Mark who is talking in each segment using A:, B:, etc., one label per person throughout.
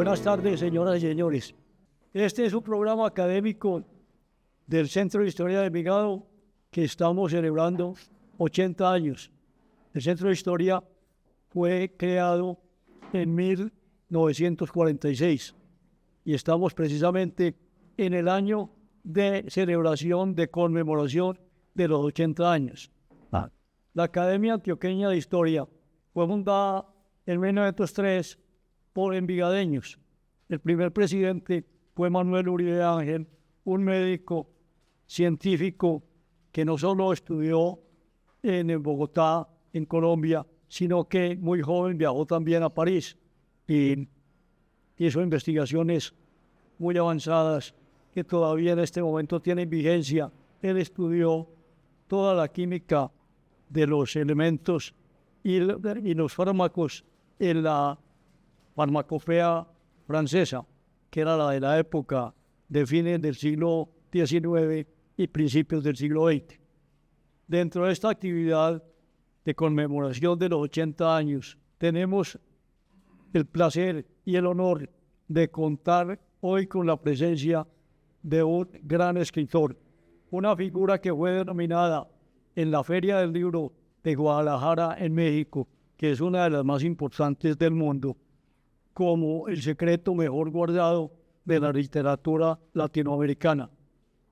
A: Buenas tardes, señoras y señores. Este es un programa académico del Centro de Historia de Envigado que estamos celebrando 80 años. El Centro de Historia fue creado en 1946 y estamos precisamente en el año de celebración, de conmemoración de los 80 años. La Academia Antioqueña de Historia fue fundada en 1903 por envigadeños. El primer presidente fue Manuel Uribe Ángel, un médico científico que no solo estudió en Bogotá, en Colombia, sino que muy joven viajó también a París y hizo investigaciones muy avanzadas que todavía en este momento tienen vigencia. Él estudió toda la química de los elementos y los fármacos en la farmacopea francesa, que era la de la época de fines del siglo XIX y principios del siglo XX. Dentro de esta actividad de conmemoración de los 80 años, tenemos el placer y el honor de contar hoy con la presencia de un gran escritor, una figura que fue denominada en la Feria del Libro de Guadalajara, en México, que es una de las más importantes del mundo, como el secreto mejor guardado de la literatura latinoamericana.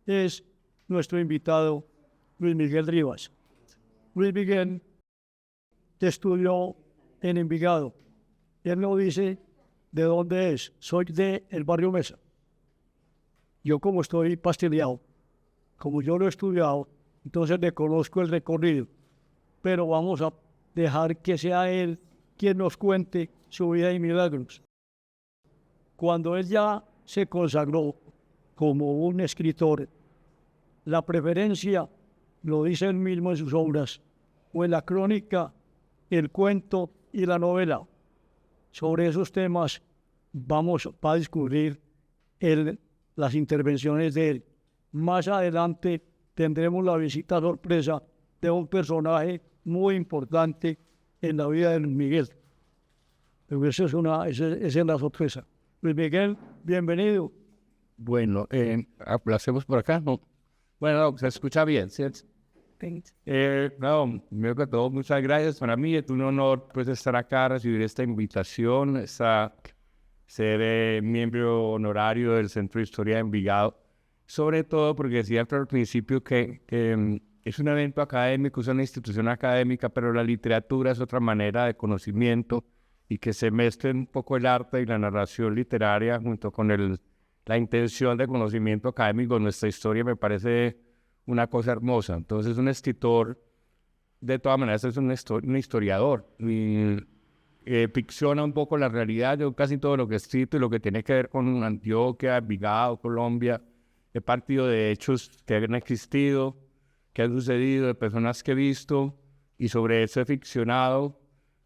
A: Es nuestro invitado Luis Miguel Rivas. Luis Miguel estudió en Envigado. Él no dice de dónde es. Soy del barrio Mesa. Yo, como estoy pasteleado, como yo lo he estudiado, entonces le conozco el recorrido. Pero vamos a dejar que sea él quien nos cuente su vida y milagros. Cuando él ya se consagró como un escritor, la preferencia, lo dice él mismo en sus obras, fue la crónica, el cuento y la novela. Sobre esos temas vamos a discurrir las intervenciones de él. Más adelante tendremos la visita sorpresa de un personaje muy importante en la vida de Luis Miguel. Pero esa es la sorpresa. Luis Miguel, bienvenido.
B: Bueno, ¿lo hacemos por acá? ¿No? Bueno, se escucha bien, ¿cierto? Primero que todo, muchas gracias. Para mí es un honor pues, estar acá, recibir esta invitación, ser miembro honorario del Centro de Historia de Envigado. Sobre todo porque decía al principio que es un evento académico, es una institución académica, pero la literatura es otra manera de conocimiento y que se mezclen un poco el arte y la narración literaria junto con la intención de conocimiento académico de nuestra historia me parece una cosa hermosa. Entonces un escritor, de todas maneras, es un historiador y ficciona un poco la realidad. Yo casi todo lo que he escrito y lo que tiene que ver con Antioquia, Envigado, Colombia, he partido de hechos que han existido, que han sucedido, de personas que he visto y sobre eso he ficcionado,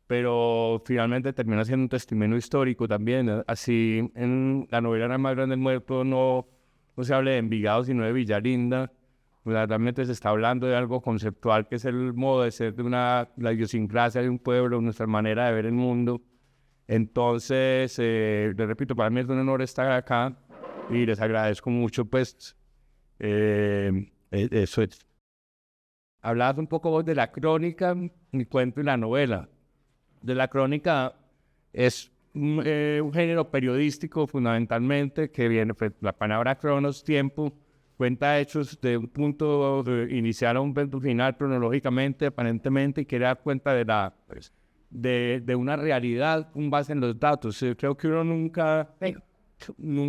B: pero finalmente termina siendo un testimonio histórico también. Así en la novela La más grande del muerto no se habla de Envigado, sino de Villalinda. Realmente se está hablando de algo conceptual que es el modo de ser de la idiosincrasia de un pueblo, nuestra manera de ver el mundo. Entonces, les repito, para mí es un honor estar acá y les agradezco mucho, pues, eso es. Hablabas un poco vos de la crónica, mi cuento y la novela. De la crónica es un género periodístico fundamentalmente que viene, pues, la palabra cronos, tiempo, cuenta hechos de un punto inicial a un punto final cronológicamente, aparentemente, y quiere dar cuenta de una realidad con base en los datos. Creo que uno nunca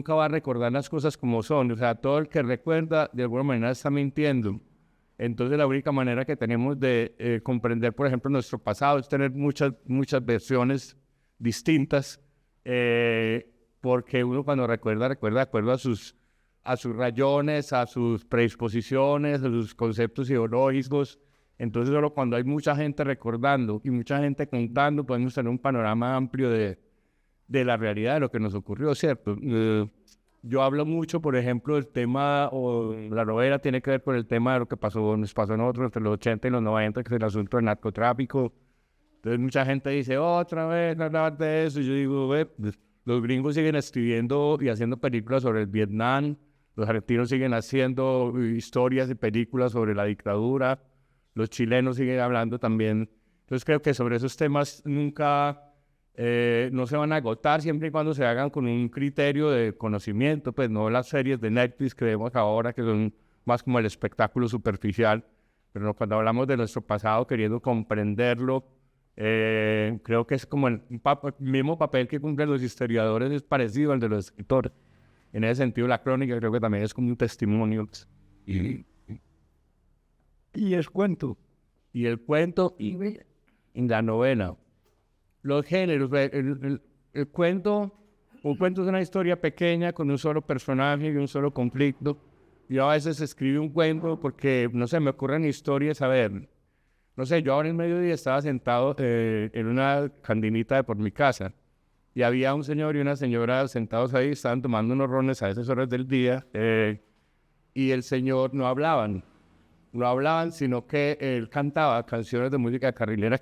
B: va a recordar las cosas como son. O sea, todo el que recuerda de alguna manera está mintiendo. Entonces la única manera que tenemos de comprender, por ejemplo, nuestro pasado es tener muchas versiones distintas, porque uno cuando recuerda de acuerdo a sus rayones, a sus predisposiciones, a sus conceptos ideológicos. Entonces solo cuando hay mucha gente recordando y mucha gente contando podemos tener un panorama amplio de la realidad de lo que nos ocurrió, ¿cierto? Yo hablo mucho, por ejemplo, del tema, o la novela tiene que ver con el tema de lo que nos pasó a nosotros entre los 80 y los 90, que es el asunto del narcotráfico. Entonces mucha gente dice, otra vez hablar de eso, y yo digo, Los gringos siguen escribiendo y haciendo películas sobre el Vietnam, los argentinos siguen haciendo historias y películas sobre la dictadura, los chilenos siguen hablando también. Entonces creo que sobre esos temas nunca no se van a agotar siempre y cuando se hagan con un criterio de conocimiento, pues no las series de Netflix que vemos ahora que son más como el espectáculo superficial, pero no, cuando hablamos de nuestro pasado queriendo comprenderlo, creo que es como el mismo papel que cumplen los historiadores, es parecido al de los escritores. En ese sentido, la crónica creo que también es como un testimonio.
A: Y el cuento.
B: Y el cuento y la novela. Los géneros, el cuento, un cuento es una historia pequeña con un solo personaje y un solo conflicto. Yo a veces escribo un cuento porque, no sé, me ocurren historias, a ver, no sé, yo ahora en mediodía estaba sentado en una cantinita de por mi casa y había un señor y una señora sentados ahí, estaban tomando unos rones a esas horas del día y el señor no hablaban, sino que él cantaba canciones de música carrilera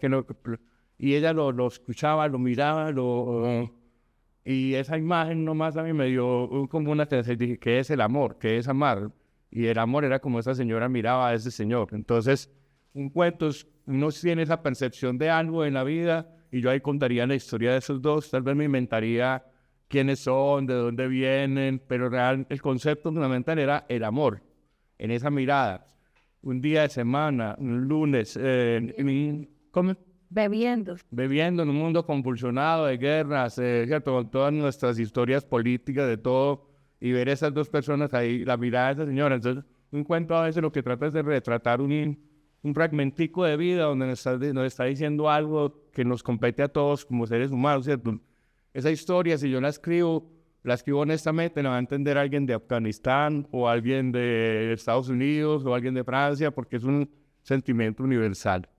B: y ella lo escuchaba, lo miraba, y esa imagen nomás a mí me dio como una tendencia y dije, ¿qué es el amor? ¿Qué es amar? Y el amor era como esa señora miraba a ese señor. Entonces, un cuento, uno tiene esa percepción de algo en la vida y yo ahí contaría la historia de esos dos, tal vez me inventaría quiénes son, de dónde vienen, pero el concepto fundamental era el amor, en esa mirada. Un día de semana, un lunes, ¿cómo? Bebiendo en un mundo convulsionado de guerras, ¿cierto? Con todas nuestras historias políticas, de todo, y ver esas dos personas ahí, la mirada de esa señora. Entonces, un cuento a veces lo que trata es de retratar un fragmentico de vida donde nos está diciendo algo que nos compete a todos como seres humanos, ¿cierto? Esa historia, si yo la escribo honestamente, la va a entender alguien de Afganistán o alguien de Estados Unidos o alguien de Francia, porque es un sentimiento universal.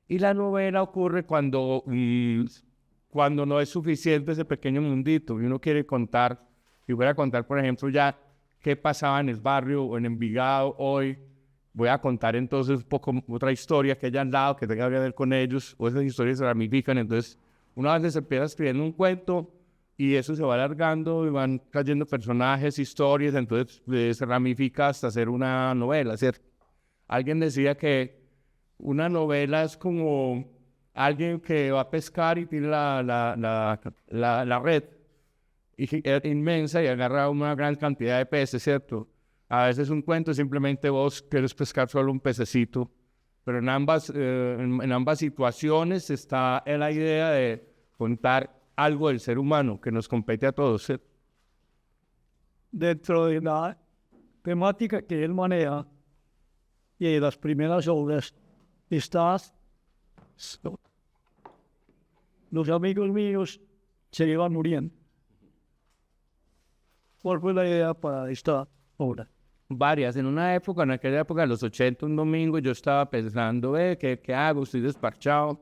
B: Y la novela ocurre cuando no es suficiente ese pequeño mundito y uno quiere contar, y voy a contar, por ejemplo, ya qué pasaba en el barrio o en Envigado hoy. Voy a contar entonces un poco otra historia que haya al lado, que tenga que ver con ellos, o esas historias se ramifican. Entonces, una vez se empieza escribiendo un cuento y eso se va alargando y van cayendo personajes, historias, entonces se ramifica hasta hacer una novela, ¿cierto? Alguien decía que una novela es como alguien que va a pescar y tiene la red es inmensa y agarra una gran cantidad de peces, ¿cierto? A veces un cuento es simplemente vos quieres pescar solo un pececito, pero en ambas situaciones está la idea de contar algo del ser humano que nos compete a todos, ¿cierto?
A: Dentro de la temática que él maneja y de las primeras obras, los amigos míos se iban muriendo. ¿Cuál fue la idea para esta obra?
B: Varias. En aquella época, en los 80, un domingo, yo estaba pensando, ¿qué hago? Estoy desparchado,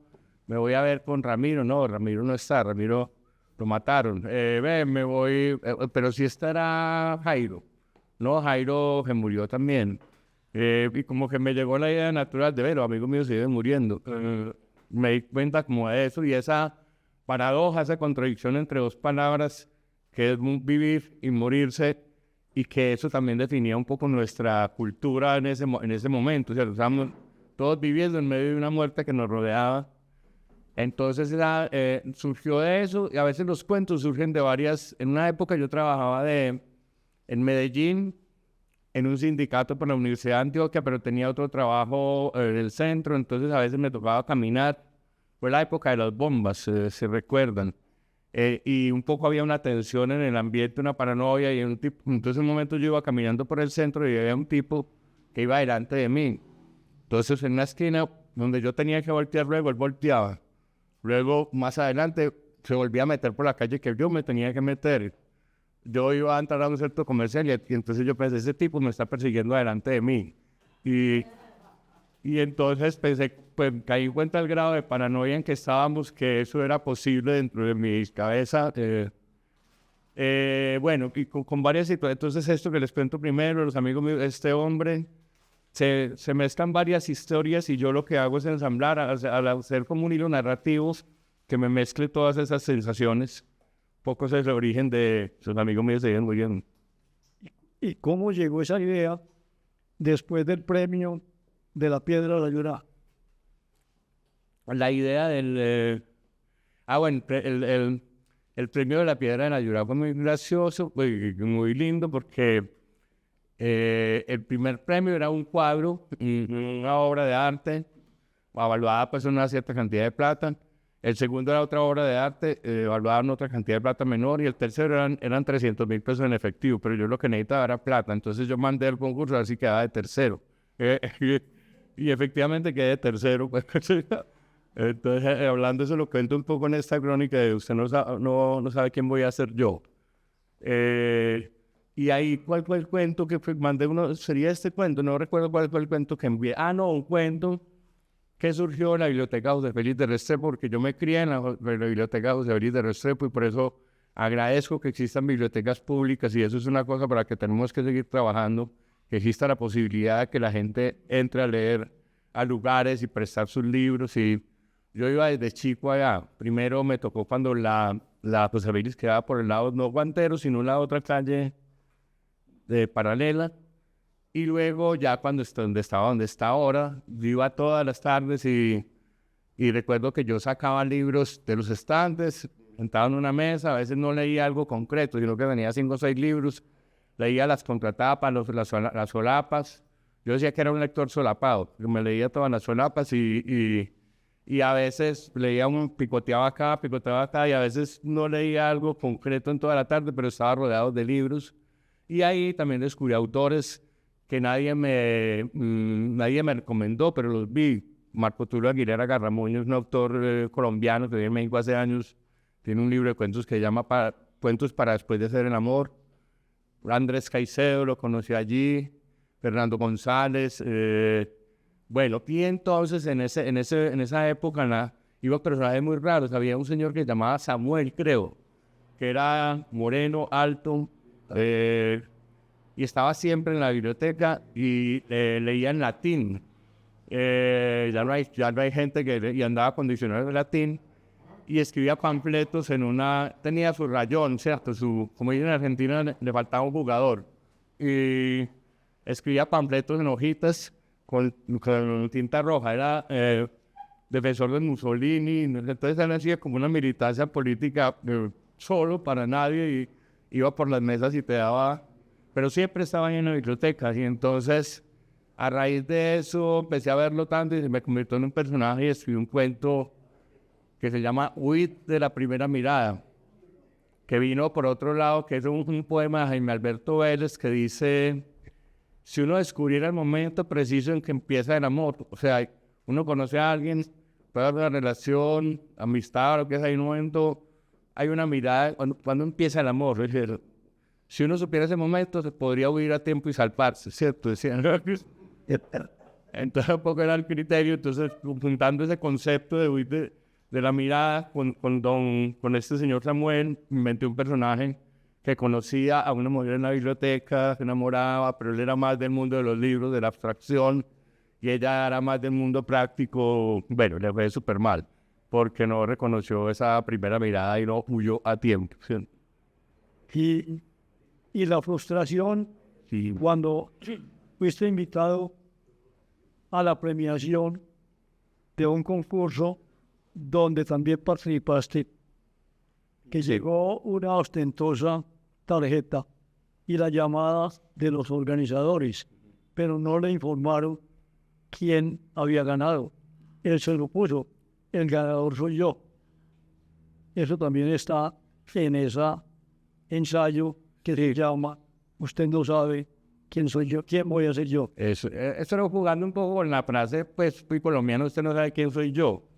B: me voy a ver con Ramiro. No, Ramiro no está, Ramiro lo mataron. Me voy, pero sí estará Jairo. No, Jairo se murió también. Y como que me llegó la idea natural de ver, los amigos míos se iban muriendo. Me di cuenta como de eso y esa paradoja, esa contradicción entre dos palabras, que es vivir y morirse, y que eso también definía un poco nuestra cultura en ese momento. O sea, estábamos todos viviendo en medio de una muerte que nos rodeaba. Entonces surgió de eso, y a veces los cuentos surgen de varias. En una época yo trabajaba en Medellín, en un sindicato por la Universidad de Antioquia, pero tenía otro trabajo en el centro, entonces a veces me tocaba caminar. Fue la época de las bombas, se recuerdan. Y un poco había una tensión en el ambiente, una paranoia, y entonces en un momento yo iba caminando por el centro y había un tipo que iba delante de mí. Entonces en una esquina donde yo tenía que voltear, luego él volteaba. Luego más adelante se volvía a meter por la calle que yo me tenía que meter. Yo iba a entrar a un centro comercial y entonces yo pensé, ese tipo me está persiguiendo delante de mí. Y entonces pensé, pues caí en cuenta el grado de paranoia en que estábamos, que eso era posible dentro de mi cabeza. Bueno, y con varias situaciones. Entonces esto que les cuento primero, los amigos míos, este hombre, se mezclan varias historias y yo lo que hago es ensamblar, al hacer como un hilo narrativo que me mezcle todas esas sensaciones. poco es el origen de sus amigos míos se viven muy bien.
A: ¿Y cómo llegó esa idea después del premio de la Piedra de la Llorada?
B: La idea del... bueno, el premio de la Piedra de la Llorada fue muy gracioso, muy lindo, porque el primer premio era un cuadro, una obra de arte, evaluada pues en una cierta cantidad de plata. El segundo era otra obra de arte, evaluada en otra cantidad de plata menor, y el tercero eran 300.000 pesos en efectivo, pero yo lo que necesitaba era plata, entonces yo mandé el concurso a ver si quedaba de tercero. Y efectivamente quedé de tercero. Pues, entonces, hablando de eso, lo cuento un poco en esta crónica de usted no sabe quién voy a ser yo. Y ahí, ¿cuál fue el cuento que mandé? Sería este cuento, no recuerdo cuál fue el cuento que envié. Un cuento que surgió en la Biblioteca José Félix de Restrepo, porque yo me crié en la Biblioteca José Félix de Restrepo y por eso agradezco que existan bibliotecas públicas, y eso es una cosa para la que tenemos que seguir trabajando, que exista la posibilidad de que la gente entre a leer a lugares y prestar sus libros. Y yo iba desde chico allá. Primero me tocó cuando la José Félix quedaba por el lado, no Guantero, sino la otra calle paralela. Y luego ya cuando donde está ahora, yo iba todas las tardes y recuerdo que yo sacaba libros de los estantes, sentado en una mesa, a veces no leía algo concreto, sino que venía 5 o 6 libros, leía las contratapas, las solapas. Yo decía que era un lector solapado, me leía todas las solapas y a veces leía picoteaba acá, y a veces no leía algo concreto en toda la tarde, pero estaba rodeado de libros. Y ahí también descubrí autores que nadie me recomendó, pero los vi. Marco Tulio Aguilera Garramuño es un autor colombiano que vive en México hace años. Tiene un libro de cuentos que se llama Cuentos para después de hacer el amor. Andrés Caicedo lo conocí allí. Fernando González. Bueno, y entonces en esa época iba personajes muy raros. Había un señor que se llamaba Samuel, creo, que era moreno, alto, y estaba siempre en la biblioteca y leía en latín. Ya no hay gente y andaba con diccionario de latín y escribía panfletos tenía su rayón, ¿cierto? Como dicen en Argentina, le faltaba un jugador. Y escribía panfletos en hojitas con tinta roja. Era defensor de Mussolini. Entonces él hacía como una militancia política solo, para nadie, y iba por las mesas y te daba... Pero siempre estaba ahí en la biblioteca, y entonces a raíz de eso empecé a verlo tanto y se me convirtió en un personaje y escribí un cuento que se llama Huid de la primera mirada, que vino por otro lado, que es un poema de Jaime Alberto Vélez que dice: si uno descubriera el momento preciso en que empieza el amor, o sea, uno conoce a alguien, puede haber una relación, amistad, lo que sea, hay un momento, hay una mirada, cuando empieza el amor, es decir, si uno supiera ese momento, se podría huir a tiempo y salvarse, ¿cierto? Decían. Entonces, un poco era el criterio. Entonces, juntando ese concepto de huir de la mirada con este señor Samuel, inventé un personaje que conocía a una mujer en la biblioteca, se enamoraba, pero él era más del mundo de los libros, de la abstracción, y ella era más del mundo práctico. Bueno, le fue súper mal, porque no reconoció esa primera mirada y no huyó a tiempo, ¿sí?
A: Y la frustración,
B: Sí.
A: cuando fuiste invitado a la premiación de un concurso donde también participaste, que llegó una ostentosa tarjeta y la llamada de los organizadores, pero no le informaron quién había ganado. Él se lo puso: el ganador soy yo. Eso también está en ese ensayo que se llama Usted no sabe quién soy yo, quién voy a ser yo.
B: Eso era jugando un poco con la frase, pues, muy colombiana: usted no sabe quién soy yo.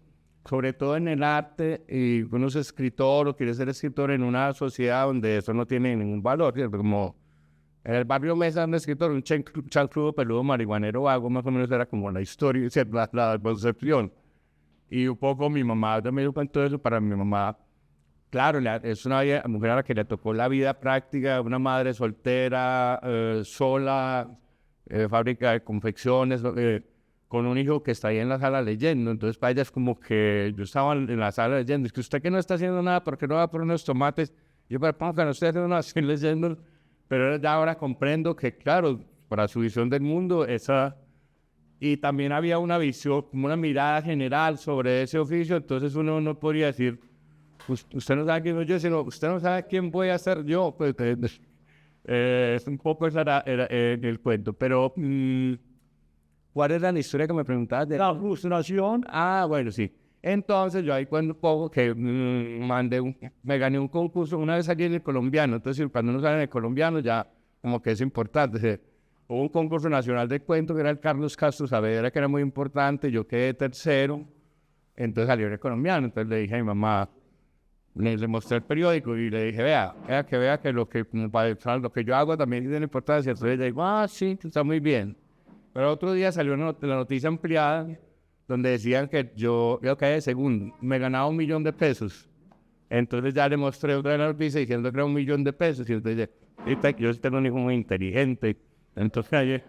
B: Sobre todo en el arte, y uno es escritor o quiere ser escritor en una sociedad donde eso no tiene ningún valor, ¿cierto? Como en el barrio Mesa, un escritor, un chancludo, peludo, marihuanero vago, más o menos era como la historia, la concepción. Y un poco mi mamá también cuento eso. Para mi mamá, claro, es una mujer a la que le tocó la vida práctica, una madre soltera, sola, fábrica de confecciones, con un hijo que está ahí en la sala leyendo. Entonces para ella es como que yo estaba en la sala leyendo: es que usted que no está haciendo nada, ¿por qué no va por unos tomates? Yo, pero pongan ustedes no así leyendo, pero ya ahora comprendo que, claro, para su visión del mundo, esa... Y también había una visión, como una mirada general sobre ese oficio, entonces uno no podría decir, usted no sabe quién soy yo, sino usted no sabe quién voy a ser yo, pues es un poco esa era el cuento, pero ¿cuál era la historia que me preguntabas?
A: La frustración.
B: Ah, bueno, sí. Entonces yo ahí cuando pongo que me gané un concurso, una vez salí en el colombiano, entonces cuando uno sale en el colombiano ya como que es importante. Hubo un concurso nacional de cuento que era el Carlos Castro Saavedra, que era muy importante, yo quedé tercero, entonces salió en el colombiano, entonces le dije a mi mamá, le mostré el periódico y le dije, vea que lo que yo hago también tiene importancia. Entonces ella dijo, sí, está muy bien. Pero otro día salió la noticia ampliada donde decían que yo quedé segundo, me ganaba $1.000.000. Entonces ya le mostré otra noticia diciendo que era $1.000.000. Y entonces yo tengo un hijo muy inteligente. Entonces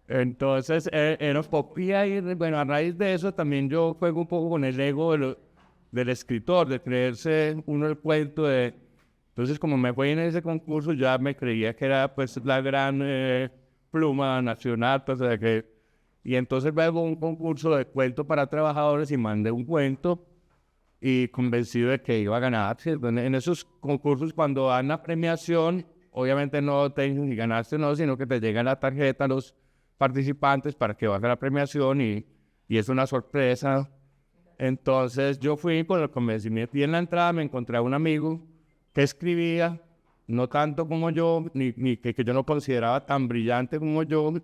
B: era un poco. Y ahí, bueno, a raíz de eso también yo juego un poco con el ego del escritor, de creerse uno el cuento de... Entonces, como me fue en ese concurso, ya me creía que era pues la gran pluma nacional, pues, y entonces luego un concurso de cuento para trabajadores y mandé un cuento y convencido de que iba a ganar. En esos concursos, cuando dan la premiación, obviamente no te dicen si ganaste o no, sino que te llega la tarjeta a los participantes para que vaya a la premiación y es una sorpresa. Entonces yo fui con el convencimiento y en la entrada me encontré a un amigo que escribía, no tanto como yo, ni que yo no consideraba tan brillante como yo,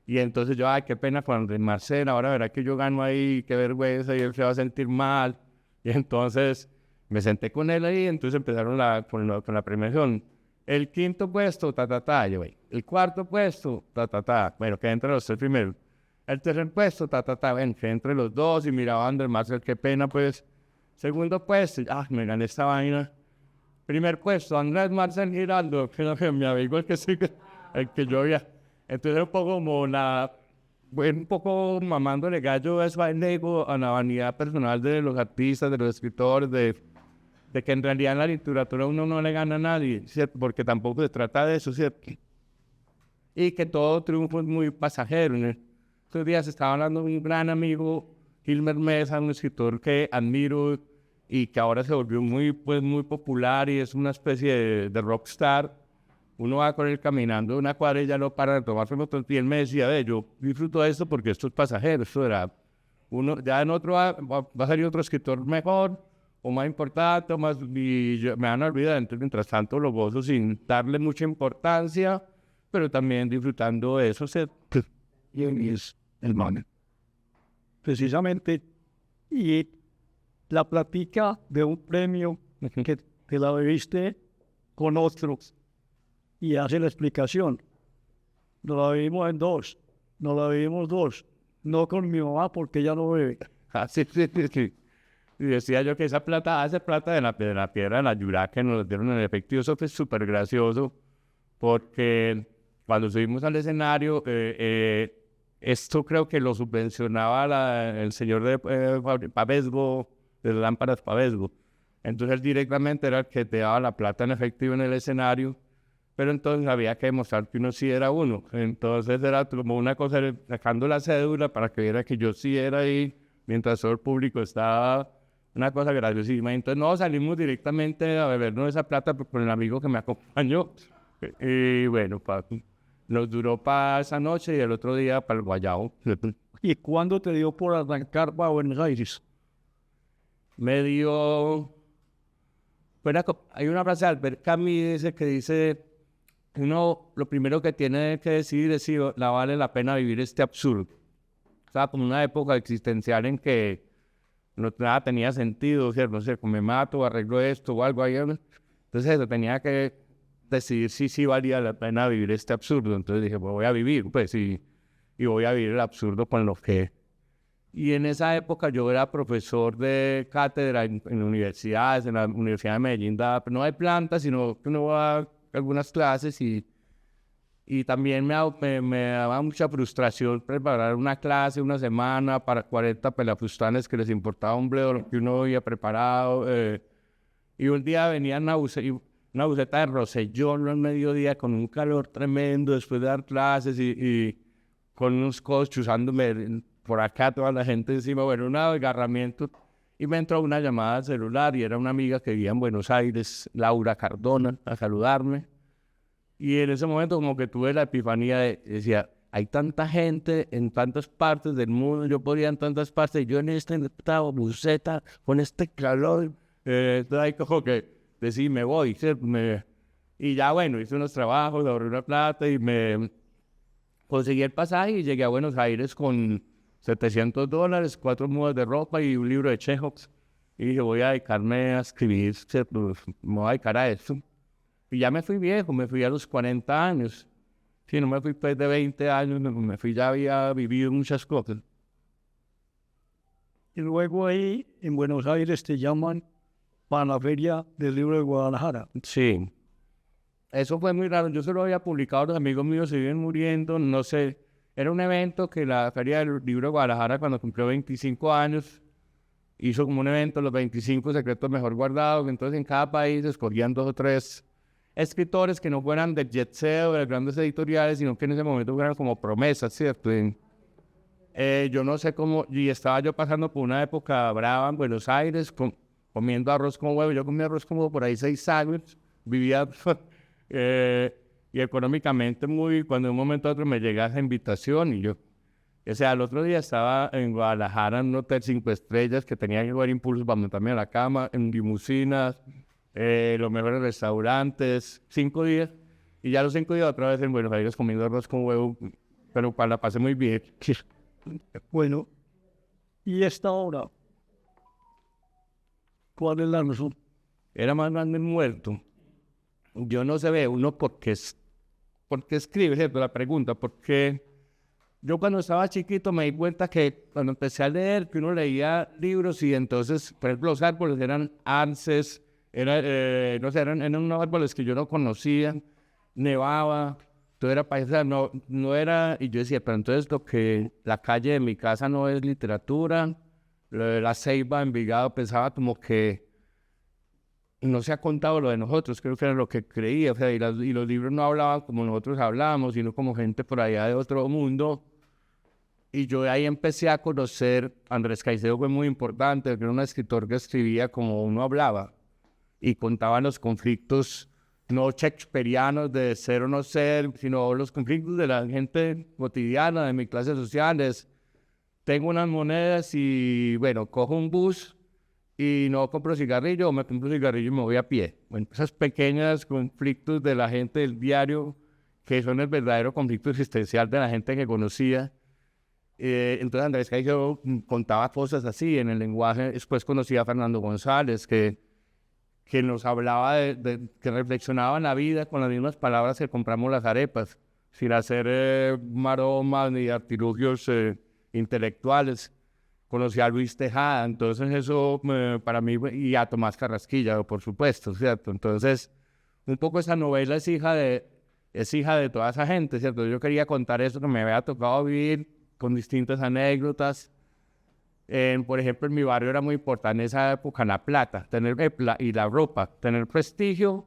B: y entonces yo, ay, qué pena con Marcela, ahora verá que yo gano ahí, qué vergüenza, y él se va a sentir mal. Y entonces me senté con él ahí, entonces empezaron con la premiación. El quinto puesto, yo, el cuarto puesto, bueno, que entre los tres primeros. El tercer puesto, bueno, que entre los dos, y miraba a Andrés Marcel, qué pena, pues. Segundo puesto, me gané esta vaina. Primer puesto, Andrés Marcel Giraldo, que era mi amigo, el que yo había. Entonces un poco como un poco mamándole gallo eso al ego, a la vanidad personal de los artistas, de los escritores, de que en realidad en la literatura uno no le gana a nadie, ¿cierto? Porque tampoco se trata de eso, ¿cierto? Y que todo triunfo es muy pasajero. En estos días estaba hablando de un gran amigo, Gilmer Mesa, un escritor que admiro y que ahora se volvió muy popular y es una especie de rockstar. Uno va con él caminando una cuadra y ya no para de tomarse fotos. Y él me decía, yo disfruto de esto porque esto es pasajero. Esto era uno, ya en otro va a salir otro escritor mejor o más importante o más, y me van a olvidar. Entonces, mientras tanto, lo gozo sin darle mucha importancia, pero también disfrutando de eso.
A: Y es el momento. Precisamente, y la plática de un premio que te la bebiste con otros y hace la explicación. Nos la bebimos en dos, nos la bebimos dos, no con mi mamá porque ella no bebe.
B: Sí. Y decía yo que esa plata de la piedra de la Yurá que nos dieron en efectivo, eso fue súper gracioso, porque cuando subimos al escenario, esto creo que lo subvencionaba el señor de Pavesgo, de las lámparas Pavesgo. Entonces él directamente era el que te daba la plata en efectivo en el escenario, pero entonces había que demostrar que uno sí era uno. Entonces era como una cosa, sacando la cédula para que viera que yo sí era ahí, mientras todo el público estaba, una cosa graciosísima. Entonces no, salimos directamente a bebernos esa plata con el amigo que me acompañó. Y bueno, nos duró para esa noche y el otro día para el Guayabo.
A: ¿Y cuándo te dio por arrancar para Buenos Aires?
B: Me dio... hay una frase de Albert Camus que dice, uno lo primero que tiene que decidir es si la vale la pena vivir este absurdo. Estaba como una época existencial en que nada tenía sentido, ¿cierto? No sé, me mato, arreglo esto o algo ahí. Entonces eso, tenía que decidir si sí valía la pena vivir este absurdo. Entonces dije, pues voy a vivir, pues, y voy a vivir el absurdo con lo que... Y en esa época yo era profesor de cátedra en universidades, en la Universidad de Medellín, no de plantas, sino que uno va a algunas clases y también me daba mucha frustración preparar una clase una semana para 40 pelafustanes que les importaba un bledo lo que uno había preparado. Y un día venía una buseta de Rosellón al mediodía con un calor tremendo después de dar clases y con unos codos chuzándome por acá toda la gente encima, bueno, un agarramiento. Y me entró una llamada al celular y era una amiga que vivía en Buenos Aires, Laura Cardona, a saludarme. Y en ese momento como que tuve la epifanía decía, hay tanta gente en tantas partes del mundo, yo podría en tantas partes, y yo en esta buseta, con este calor, entonces ahí como que decí, me voy, ¿cierto? Y ya bueno, hice unos trabajos, ahorré una plata y me conseguí el pasaje y llegué a Buenos Aires con $700, 4 mudas de ropa y un libro de Chekhov. Y dije, voy a dedicarme a escribir, ¿cierto? Me voy a dedicar a esto. Y ya me fui viejo, me fui a los 40 años. Sí, no me fui pues de 20 años, me fui, ya había vivido muchas cosas.
A: Y luego ahí en Buenos Aires te llaman para la Feria del Libro de Guadalajara.
B: Sí. Eso fue muy raro. Yo solo había publicado, los amigos míos se viven muriendo, no sé. Era un evento que la Feria del Libro de Guadalajara, cuando cumplió 25 años, hizo como un evento, los 25 secretos mejor guardados. Entonces en cada país escogían 2 o 3 escritores que no fueran del jet set o de grandes editoriales, sino que en ese momento fueran como promesas, ¿cierto? Yo no sé cómo, y estaba yo pasando por una época brava en Buenos Aires, comiendo arroz con huevo. Yo comía arroz con huevo por ahí 6 años, vivía y económicamente cuando de un momento a otro me llega esa invitación y yo, o sea, el otro día estaba en Guadalajara en un hotel 5 estrellas que tenía que dar impulsos para montarme a la cama, en limusinas, los mejores restaurantes, 5 días, y ya los 5 días otra vez en Buenos Aires comiendo arroz con huevo, pero la pasé muy bien.
A: Bueno, y esta obra, ¿cuál es la razón?
B: Era más grande muerto. Yo no sé, ve uno por qué escribe, ¿cierto? La pregunta, porque yo cuando estaba chiquito me di cuenta que cuando empecé a leer, que uno leía libros y entonces, por ejemplo, los árboles eran arces, no sé, eran unos árboles que yo no conocía, nevaba, todo era paisaje, no era, y yo decía, pero entonces la calle de mi casa no es literatura, lo de la Ceiba, Envigado, pensaba como que no se ha contado lo de nosotros, creo que era lo que creía, o sea, y los libros no hablaban como nosotros hablábamos, sino como gente por allá de otro mundo. Y yo ahí empecé a conocer, Andrés Caicedo fue muy importante, porque era un escritor que escribía como uno hablaba, y contaba los conflictos no shakespearianos de ser o no ser, sino los conflictos de la gente cotidiana, de mis clases sociales. Tengo unas monedas y, bueno, cojo un bus y no compro cigarrillo, o me compro cigarrillo y me voy a pie. Bueno, esos pequeños conflictos de la gente del diario, que son el verdadero conflicto existencial de la gente que conocía. Entonces Andrés Caicedo contaba cosas así en el lenguaje. Después conocí a Fernando González, que nos hablaba que reflexionaba en la vida con las mismas palabras que compramos las arepas, sin hacer maromas ni artilugios intelectuales. Conocí a Luis Tejada, entonces eso para mí, y a Tomás Carrasquilla, por supuesto, ¿cierto? Entonces, un poco esa novela es hija de toda esa gente, ¿cierto? Yo quería contar eso que me había tocado vivir con distintas anécdotas. Por ejemplo, en mi barrio era muy importante en esa época la plata, y la ropa, tener prestigio.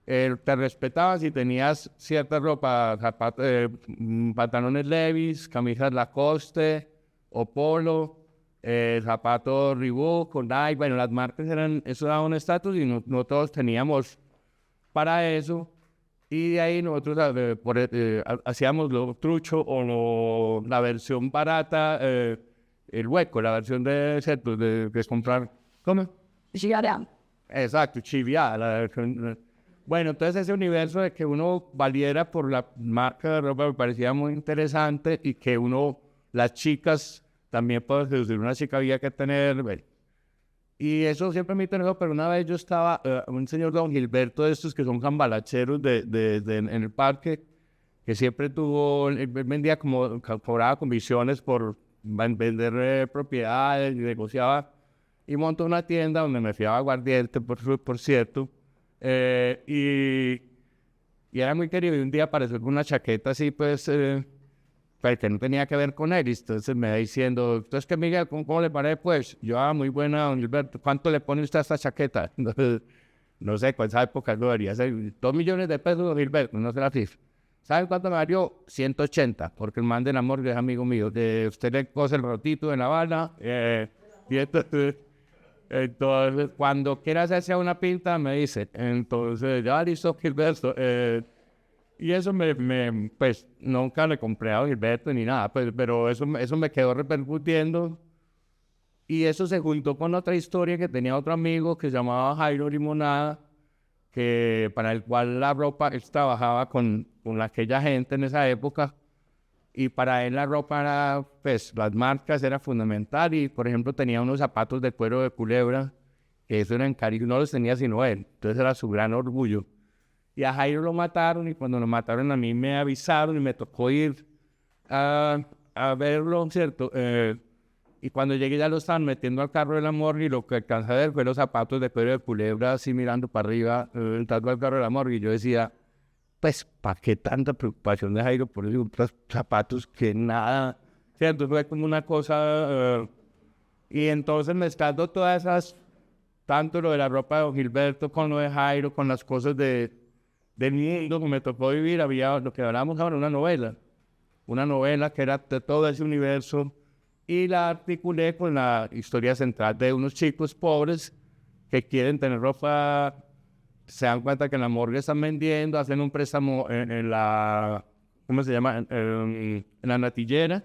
B: Te respetaban si tenías cierta ropa, pantalones Levi's, camisas Lacoste o Polo, zapatos Reebok, Nike. Bueno, las marcas eso daba un estatus y no todos teníamos para eso. Y de ahí nosotros hacíamos lo trucho o la versión barata, el hueco, la versión de comprar. ¿Cómo?
C: Chiviada.
B: Exacto, chiviada, la versión. Bueno, entonces ese universo de que uno valiera por la marca de ropa me parecía muy interesante, y que las chicas, también para seducir una chica había que tener, bueno. Y eso siempre me interesó, pero una vez yo estaba, un señor don Gilberto de estos que son cambalacheros en el parque, que siempre él vendía cobraba comisiones por vender propiedades y negociaba, y montó una tienda donde me fiaba aguardiente, por cierto, y era muy querido. Y un día apareció con una chaqueta así, pues, pues, que no tenía que ver con él. Entonces me va diciendo, entonces que Miguel, ¿cómo le parece? Pues yo, muy buena, don Gilberto, ¿cuánto le pone usted a esta chaqueta? Entonces, no sé, con esa época no debería ser 2 millones de pesos, don Gilberto, no sé la cifra. ¿Saben cuánto me valió? 180, porque el man de la morgue es amigo mío. Usted le cose el rotito de La Habana, y entonces, cuando quiera hacerse una pinta, me dice. Entonces, ya listo, Gilberto. Y eso pues, nunca le compré a Gilberto ni nada, pues, pero eso me quedó repercutiendo. Y eso se juntó con otra historia que tenía otro amigo que se llamaba Jairo Limonada, que para el cual la ropa, él trabajaba con aquella gente en esa época, y para él la ropa era, pues, las marcas era fundamental, y por ejemplo tenía unos zapatos de cuero de culebra, que eso eran carísimos, no los tenía sino él, entonces era su gran orgullo. Y a Jairo lo mataron, y cuando lo mataron a mí me avisaron y me tocó ir a verlo, ¿cierto? Y cuando llegué ya lo estaban metiendo al carro de la morgue, y lo que alcancé a ver fue los zapatos de cuero de culebra así mirando para arriba, entrando al carro de la morgue, y yo decía, pues, ¿para qué tanta preocupación de Jairo por esos zapatos que nada? ¿Cierto? Fue como una cosa, y entonces mezclando todas esas, tanto lo de la ropa de don Gilberto con lo de Jairo, con las cosas del mundo que me tocó vivir, había lo que hablábamos ahora, una novela que era de todo ese universo, y la articulé con la historia central de unos chicos pobres que quieren tener ropa, se dan cuenta que en la morgue están vendiendo, hacen un préstamo en la, ¿cómo se llama? En la natillera,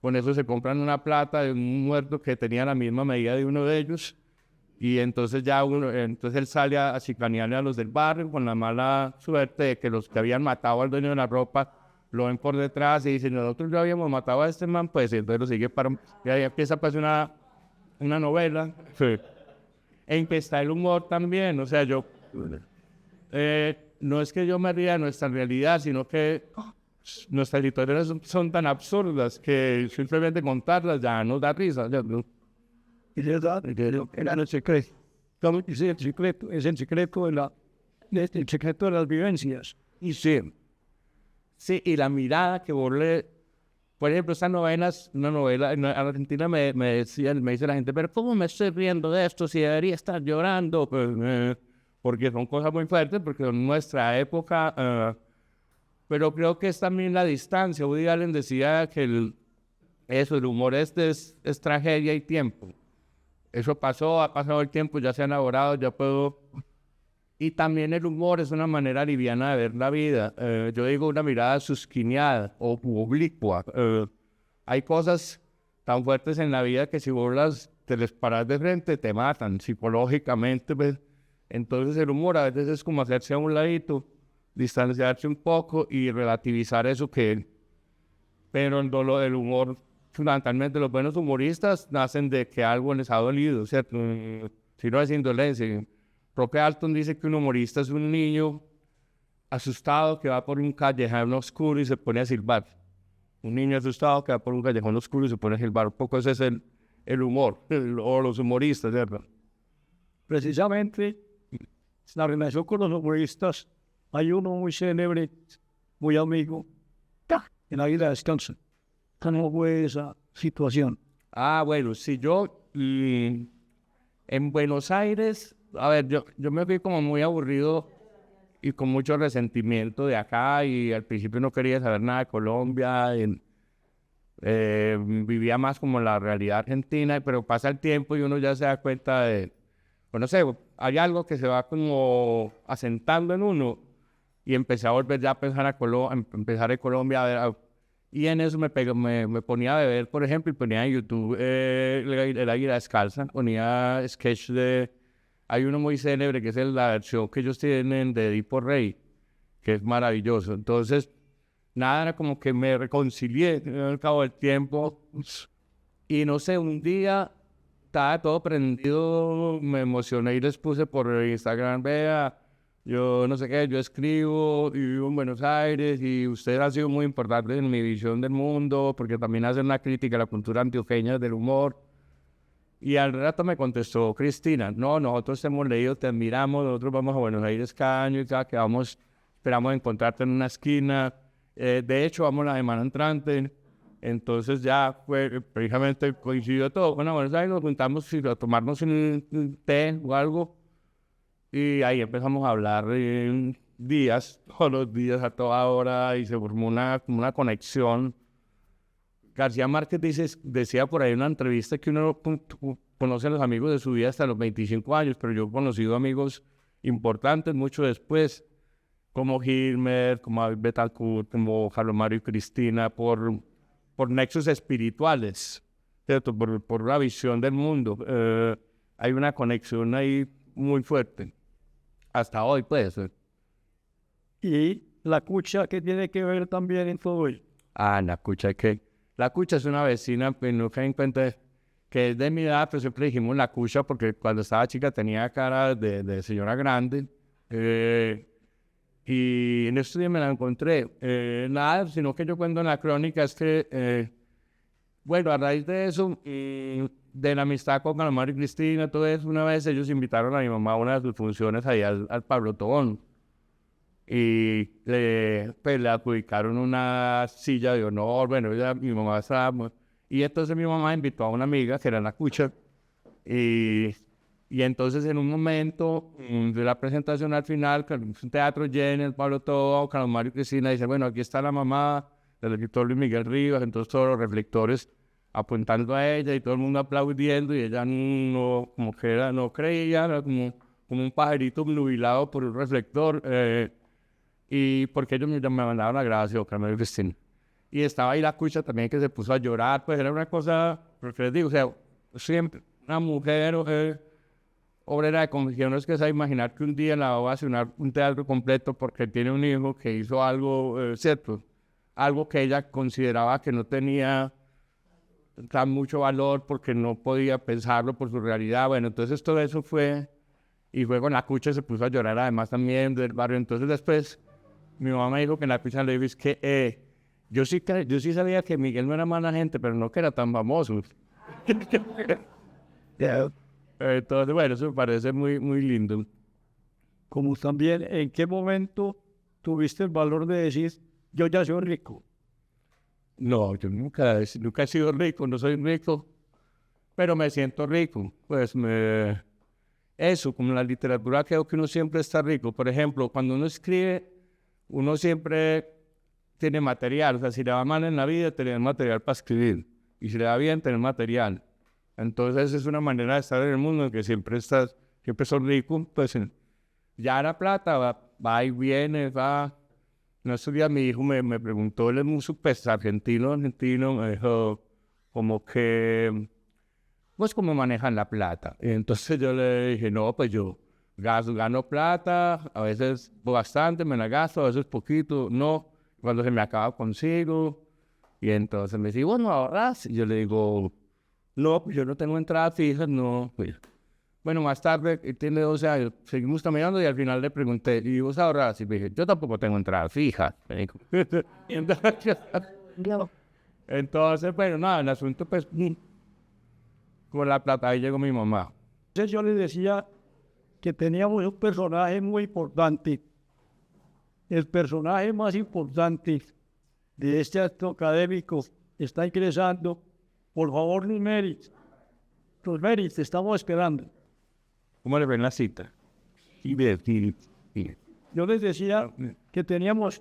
B: con eso se compran una plata de un muerto que tenía la misma medida de uno de ellos, y entonces entonces él sale a chicanearle a los del barrio con la mala suerte de que los que habían matado al dueño de la ropa lo ven por detrás y dicen, nosotros ya habíamos matado a este man, pues, y entonces lo sigue y ahí empieza pues una novela, sí, en que está el humor también, o sea, no es que yo me ría de nuestra realidad, sino que nuestras historias son tan absurdas que simplemente contarlas ya nos da risa, ¿cierto?
A: Y de verdad, era el secreto. Como dice, es el secreto el secreto de las vivencias.
B: Y sí, y la mirada que vos por ejemplo, esta novela es una novela, en Argentina me dice la gente, pero ¿cómo me estoy riendo de esto si debería estar llorando? Pues, porque son cosas muy fuertes, porque son nuestra época, pero creo que es también la distancia. Woody Allen decía que el humor es tragedia y tiempo. Eso pasó, ha pasado el tiempo, ya se ha elaborado, ya puedo... Y también el humor es una manera liviana de ver la vida. Yo digo una mirada susquineada o oblicua. Hay cosas tan fuertes en la vida que si vos te les paras de frente, te matan psicológicamente. ¿Ves? Entonces el humor a veces es como hacerse a un ladito, distanciarse un poco y relativizar eso Pero el humor, fundamentalmente los buenos humoristas nacen de que algo les ha dolido, ¿cierto? Si no es indolencia. Roque Alton dice que un humorista es un niño asustado que va por un callejón oscuro y se pone a silbar. Un niño asustado que va por un callejón oscuro y se pone a silbar. Un poco ese es el humor, o los humoristas, ¿cierto?
A: Precisamente, la relación con los humoristas, hay uno muy célebre, muy amigo, en la vida descansa. ¿Cómo fue esa situación?
B: Bueno, si yo en Buenos Aires... A ver, yo me fui como muy aburrido y con mucho resentimiento de acá, y al principio no quería saber nada de Colombia, vivía más como la realidad argentina, pero pasa el tiempo y uno ya se da cuenta pues no sé, hay algo que se va como asentando en uno, y empecé a volver ya a pensar empezar en Colombia, a ver, y en eso me ponía a beber, por ejemplo, y ponía en YouTube el Águila Descalza, ponía sketch hay uno muy célebre que es la versión que ellos tienen de Edipo Rey, que es maravilloso. Entonces, nada, era como que me reconcilié al cabo del tiempo. Y no sé, un día estaba todo prendido, me emocioné y les puse por Instagram, vea, yo no sé qué, yo escribo y vivo en Buenos Aires, y ustedes han sido muy importantes en mi visión del mundo, porque también hacen una crítica a la cultura antioqueña del humor. Y al rato me contestó Cristina, no, nosotros te hemos leído, te admiramos, nosotros vamos a Buenos Aires cada año y cada que vamos, esperamos encontrarte en una esquina. De hecho, vamos la semana entrante. Entonces ya fue, precisamente coincidió todo. Bueno, Buenos Aires nos juntamos a tomarnos un té o algo. Y ahí empezamos a hablar días, todos los días, a toda hora. Y se formó una conexión. García Márquez decía por ahí en una entrevista que uno conoce a los amigos de su vida hasta los 25 años, pero yo he conocido amigos importantes mucho después, como Gilmer, como David Betancourt, como Carlos Mario y Cristina, por nexos espirituales, ¿cierto? Por la visión del mundo. Hay una conexión ahí muy fuerte, hasta hoy puede ser.
A: Y la cucha, ¿qué tiene que ver también en todo ello?
B: La cucha es una vecina, pues no cae en cuenta que es de mi edad, pero siempre dijimos la cucha porque cuando estaba chica tenía cara de señora grande. Y en estos días me la encontré. Nada, sino que yo cuento en la crónica es que, bueno, a raíz de eso, de la amistad con Carlos Mario y Cristina, todo eso, una vez ellos invitaron a mi mamá a una de sus funciones ahí al Pablo Tobón. Y pues le adjudicaron una silla de honor. Bueno, mi mamá estaba... Y entonces mi mamá invitó a una amiga que era la cucha. Y entonces en un momento de la presentación al final, que es un teatro lleno, el Pablo Tobón, Carlos Mario y Cristina, dice, bueno, aquí está la mamá del escritor Luis Miguel Rivas. Entonces todos los reflectores apuntando a ella y todo el mundo aplaudiendo. Y ella no, como que era, no creía, era como un pajarito nubilado por un reflector. Y porque ellos me mandaron la grabación, Carmen y Cristina. Y estaba ahí la cucha también que se puso a llorar, pues era una cosa, porque les digo, o sea, siempre una mujer obrera de confesiones que sabe imaginar que un día la va a hacer un teatro completo porque tiene un hijo que hizo algo, cierto, algo que ella consideraba que no tenía tan mucho valor porque no podía pensarlo por su realidad. Bueno, entonces todo eso fue, y fue con la cucha, se puso a llorar además también del barrio. Entonces después mi mamá me dijo que en la cucha le dije que yo sí sabía que Miguel no era mala gente, pero no que era tan famoso. Entonces, bueno, eso me parece muy, muy lindo.
A: Como también, ¿en qué momento tuviste el valor de decir, yo ya soy rico?
B: No, yo nunca he sido rico, no soy rico, pero me siento rico. Pues eso, como en la literatura creo que uno siempre está rico. Por ejemplo, cuando uno escribe, uno siempre tiene material. O sea, si le va mal en la vida, tener material para escribir. Y si le va bien, tener material. Entonces es una manera de estar en el mundo en que siempre sos rico. Pues ya la plata va y viene, va. En estos días mi hijo me preguntó, él es músico, pues argentino, me dijo como que, pues cómo manejan la plata. Y entonces yo le dije, no, pues yo gano plata, a veces bastante, me la gasto, a veces poquito, no. Cuando se me acaba consigo. Y entonces me dice, bueno, ahorras. Y yo le digo, no, pues yo no tengo entradas fijas, no. Pues. Bueno, más tarde, él tiene 12 años, seguimos caminando y al final le pregunté, ¿y vos ahorras? Y me dije, yo tampoco tengo entradas fijas. Entonces, bueno, nada, el asunto, pues, con la plata, ahí llegó mi mamá.
A: Entonces yo les decía que teníamos un personaje muy importante. El personaje más importante de este acto académico está ingresando. Por favor, Luis Meritz, te estamos esperando.
B: ¿Cómo le ven la cita?
A: Yo les decía que teníamos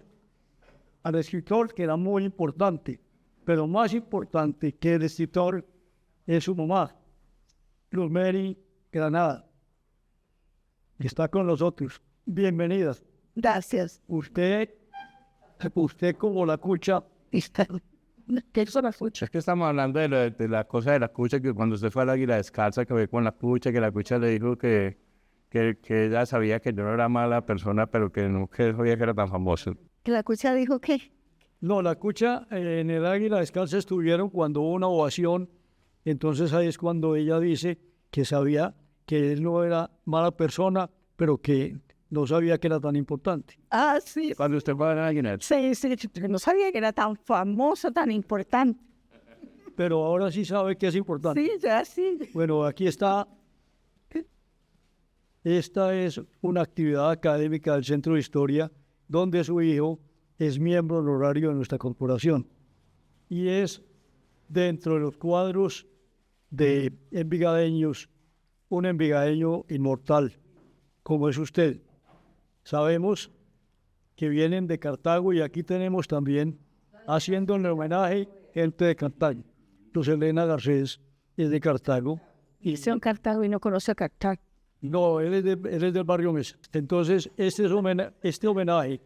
A: al escritor que era muy importante, pero más importante que el escritor es su mamá, Luz Mary Granada, que está con nosotros. Bienvenida.
C: Gracias.
A: Usted como la cucha.
C: ¿Qué es la cucha?
B: Es que estamos hablando de la cosa de la cucha, que cuando usted fue a la Águila Descalza, que ve con la cucha, que la cucha le dijo que ella sabía que yo no era mala persona, pero que no que sabía que era tan famoso.
C: ¿Que la cucha dijo qué?
A: No, la cucha en el Águila Descalza estuvieron cuando hubo una ovación. Entonces ahí es cuando ella dice que sabía que él no era mala persona, pero que no sabía que era tan importante.
C: Ah, sí.
B: Cuando usted fue a la Águila.
C: Sí, no sabía que era tan famoso, tan importante.
A: Pero ahora sí sabe que es importante.
C: Sí, ya sí.
A: Bueno, aquí está. Esta es una actividad académica del Centro de Historia donde su hijo es miembro honorario de nuestra corporación y es dentro de los cuadros de envigadeños, un envigadeño inmortal, como es usted. Sabemos que vienen de Cartago y aquí tenemos también, haciendo el homenaje, gente de Cartago. Luz Helena Garcés es de Cartago.
C: Y soy en Cartago y no conoce a Cartago.
A: No, él es del barrio Mesa. Entonces, este homenaje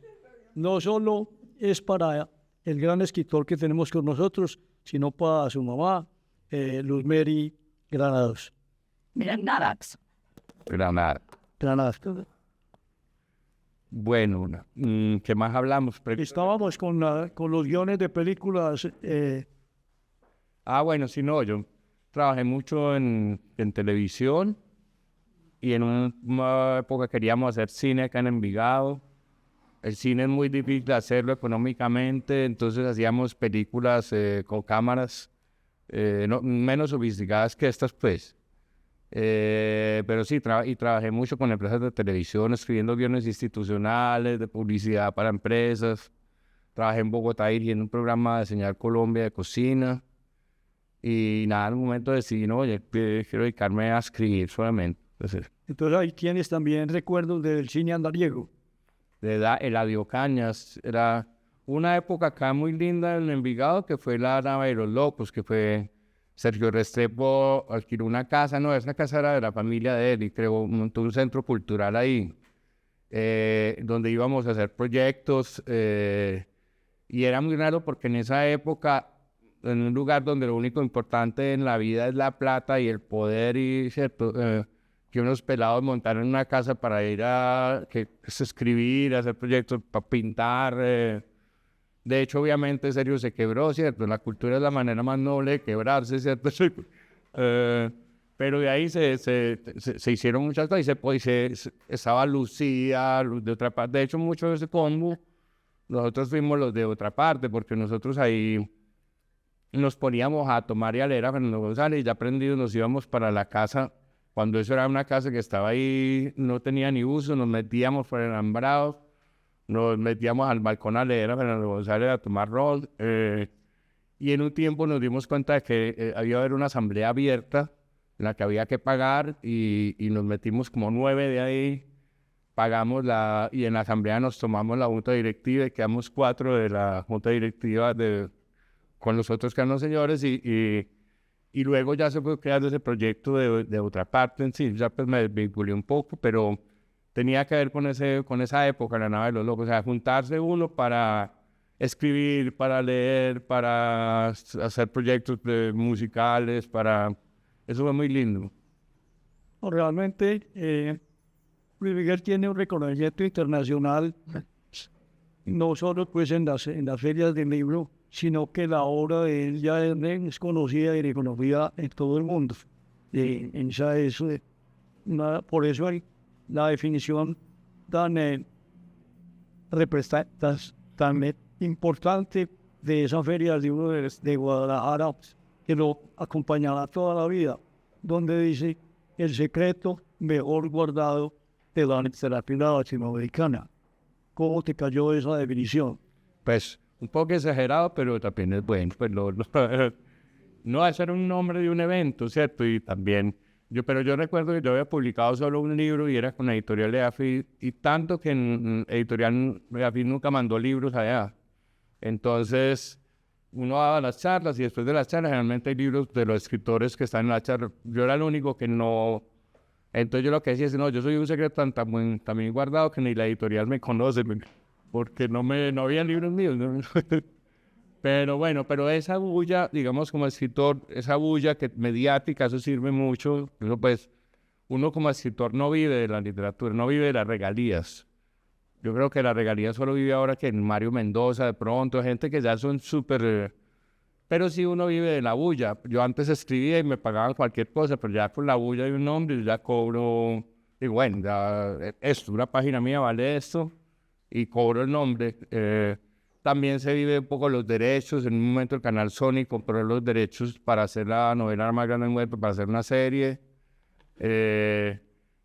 A: no solo es para el gran escritor que tenemos con nosotros, sino para su mamá, Luz Mary Granados.
C: Granados.
B: Granada.
A: Granados.
B: Bueno, ¿qué más hablamos?
A: Estábamos con los guiones de películas.
B: Bueno, sí, no, yo trabajé mucho en televisión y en una época queríamos hacer cine acá en Envigado. El cine es muy difícil de hacerlo económicamente, entonces hacíamos películas con cámaras menos sofisticadas que estas, pues. Pero sí, trabajé mucho con empresas de televisión, escribiendo guiones institucionales, de publicidad para empresas. Trabajé en Bogotá dirigiendo un programa de Señal Colombia de cocina. Y nada, en un momento decidí, no, oye, quiero dedicarme a escribir solamente.
A: Entonces ahí tienes también recuerdos del cine andariego.
B: Eladio Cañas, era una época acá muy linda en Envigado, que fue la Nave de los Locos, que fue Sergio Restrepo alquiló una casa, no, esa casa era de la familia de él y montó un centro cultural ahí, donde íbamos a hacer proyectos y era muy raro porque en esa época, en un lugar donde lo único importante en la vida es la plata y el poder y cierto, que unos pelados montaron una casa para ir a escribir, hacer proyectos, para pintar. De hecho, obviamente, Sergio se quebró, ¿cierto? La cultura es la manera más noble de quebrarse, ¿cierto? Pero de ahí se hicieron muchas cosas y estaba Lucía, Luz de otra parte. De hecho, mucho de ese combo, nosotros fuimos los de otra parte, porque nosotros ahí nos poníamos a tomar y a leer a Fernando González y ya aprendidos nos íbamos para la casa. Cuando eso era una casa que estaba ahí, no tenía ni uso, nos metíamos por el alambrado, nos metíamos al balcón a leer a Fernando González, a tomar ron, y en un tiempo nos dimos cuenta de que había haber una asamblea abierta en la que había que pagar y nos metimos como 9 de ahí, pagamos y en la asamblea nos tomamos la junta directiva y quedamos 4 de la junta directiva con los otros que eran los señores y luego ya se fue creando ese proyecto de otra parte en sí, ya pues me desvinculé un poco, pero tenía que ver con esa época, la Nave de los Locos, o sea, juntarse uno para escribir, para leer, para hacer proyectos musicales, eso fue muy lindo.
A: Realmente, Luis Miguel tiene un reconocimiento internacional, no solo pues en las ferias del libro, sino que la obra de él ya es conocida y reconocida en todo el mundo. Por eso la definición tan importante de esa feria del libro de Guadalajara, que lo acompañará toda la vida, donde dice el secreto mejor guardado de la literatura latinoamericana. ¿Cómo te cayó esa definición?
B: Pues un poco exagerado, pero también es bueno. Pues no, ese era un nombre de un evento, ¿cierto? Y también, pero yo recuerdo que yo había publicado solo un libro y era con la editorial de AFI, y tanto que en editorial de AFI nunca mandó libros allá. Entonces, uno daba las charlas y después de las charlas, generalmente hay libros de los escritores que están en la charla. Yo era el único que no. Entonces yo lo que decía es, no, yo soy un secreto también guardado que ni la editorial me conoce, porque no había libros míos, ¿no? Pero bueno, esa bulla, digamos como escritor, esa bulla mediática, eso sirve mucho. Eso pues, uno como escritor no vive de la literatura, no vive de las regalías. Yo creo que las regalías solo vive ahora que en Mario Mendoza, de pronto, gente que ya son súper. Pero sí uno vive de la bulla. Yo antes escribía y me pagaban cualquier cosa, pero ya con la bulla de un nombre, yo ya cobro. Digo, bueno, ya una página mía vale esto y cobro el nombre. También se vive un poco los derechos. En un momento el canal Sony compró los derechos para hacer la novela más grande en web, para hacer una serie.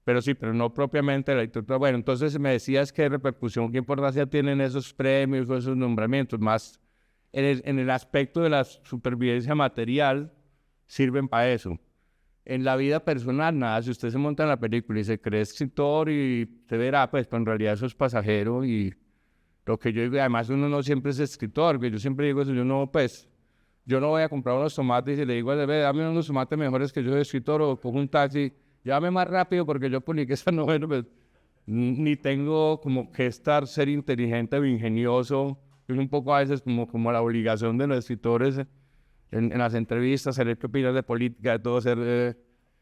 B: pero sí, pero no propiamente la literatura. Bueno, entonces me decías qué repercusión, qué importancia tienen esos premios o esos nombramientos, más en el aspecto de la supervivencia material, sirven para eso. En la vida personal, nada, si usted se monta en la película y se cree escritor y se verá, pues, pero en realidad eso es pasajero y lo que yo digo, y además uno no siempre es escritor, que yo siempre digo eso, yo no, pues, yo no voy a comprar unos tomates y le digo, dame unos tomates mejores que yo soy escritor o cojo un taxi, llévame más rápido porque yo publiqué esa novela, pues, ni tengo como que ser inteligente o ingenioso, es un poco a veces como la obligación de los escritores en las entrevistas, saber qué opinas de política, de todo, ser,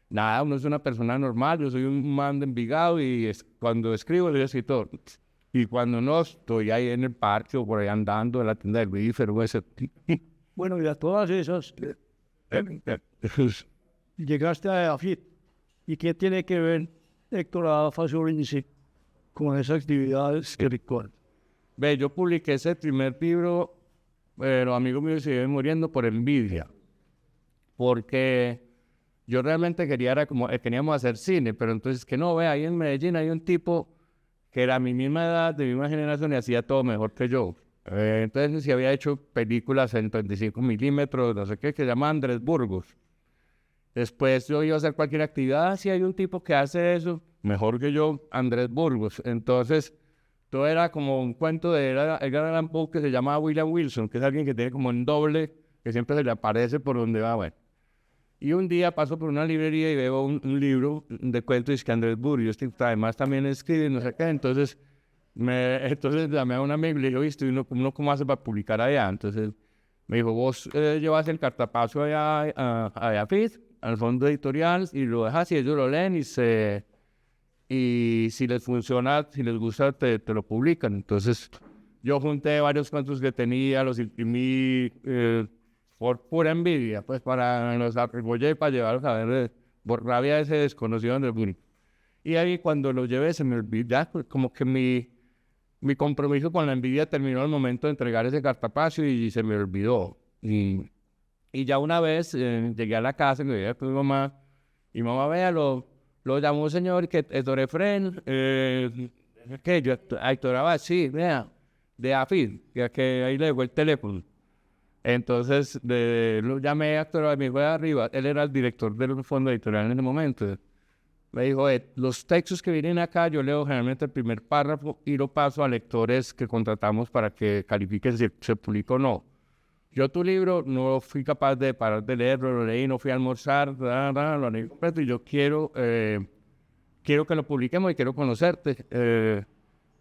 B: nada, uno es una persona normal, yo soy un man de Envigado y cuando escribo soy escritor. Y cuando no, estoy ahí en el parque o por ahí andando en la tienda del Bífer o ese.
A: Bueno, y a todas esas, llegaste a AFIT. ¿Y qué tiene que ver Héctor Adolfo Sorinci con esas actividades espirituales?
B: Ve, yo publiqué ese primer libro, los amigos míos se iban muriendo por envidia. Porque yo realmente queríamos hacer cine, pero entonces que no, ve, ahí en Medellín hay un tipo que era mi misma edad, de mi misma generación y hacía todo mejor que yo. Entonces sí había hecho películas en 35 milímetros, no sé qué, que se llama Andrés Burgos. Después yo iba a hacer cualquier actividad, si hay un tipo que hace eso, mejor que yo, Andrés Burgos. Entonces todo era como un cuento de Edgar Allan Poe que se llama William Wilson, que es alguien que tiene como un doble, que siempre se le aparece por donde va, bueno. Y un día paso por una librería y veo un libro de cuentos de Andrés Burgos, además también escribe, no sé qué, entonces llamé a un amigo y le dije, ¿viste? ¿Uno cómo hace para publicar allá? Entonces me dijo, vos llevas el cartapacio allá a FIT, al fondo editorial, y lo dejas y ellos lo leen y si les funciona, si les gusta, te lo publican. Entonces yo junté varios cuentos que tenía, los imprimí por pura envidia, pues para los atribuye para llevarlos a ver por rabia de ese desconocido del Burgos. Y ahí cuando lo llevé se me olvidó, ya, pues, como que mi compromiso con la envidia terminó al momento de entregar ese cartapacio y se me olvidó. Y ya una vez llegué a la casa y le dije a mi mamá, y mamá, vea, lo llamó un señor que Héctor Efren, que yo, Héctor sí, vea, de AFID, que ahí le dejó el teléfono. Entonces lo llamé a Héctor, me dijo de arriba, él era el director del fondo editorial en ese momento. Me dijo, los textos que vienen acá, yo leo generalmente el primer párrafo y lo paso a lectores que contratamos para que califiquen si se publica o no. Yo tu libro no fui capaz de parar de leerlo, lo leí, no fui a almorzar, lo leí completo y yo quiero que lo publiquemos y quiero conocerte.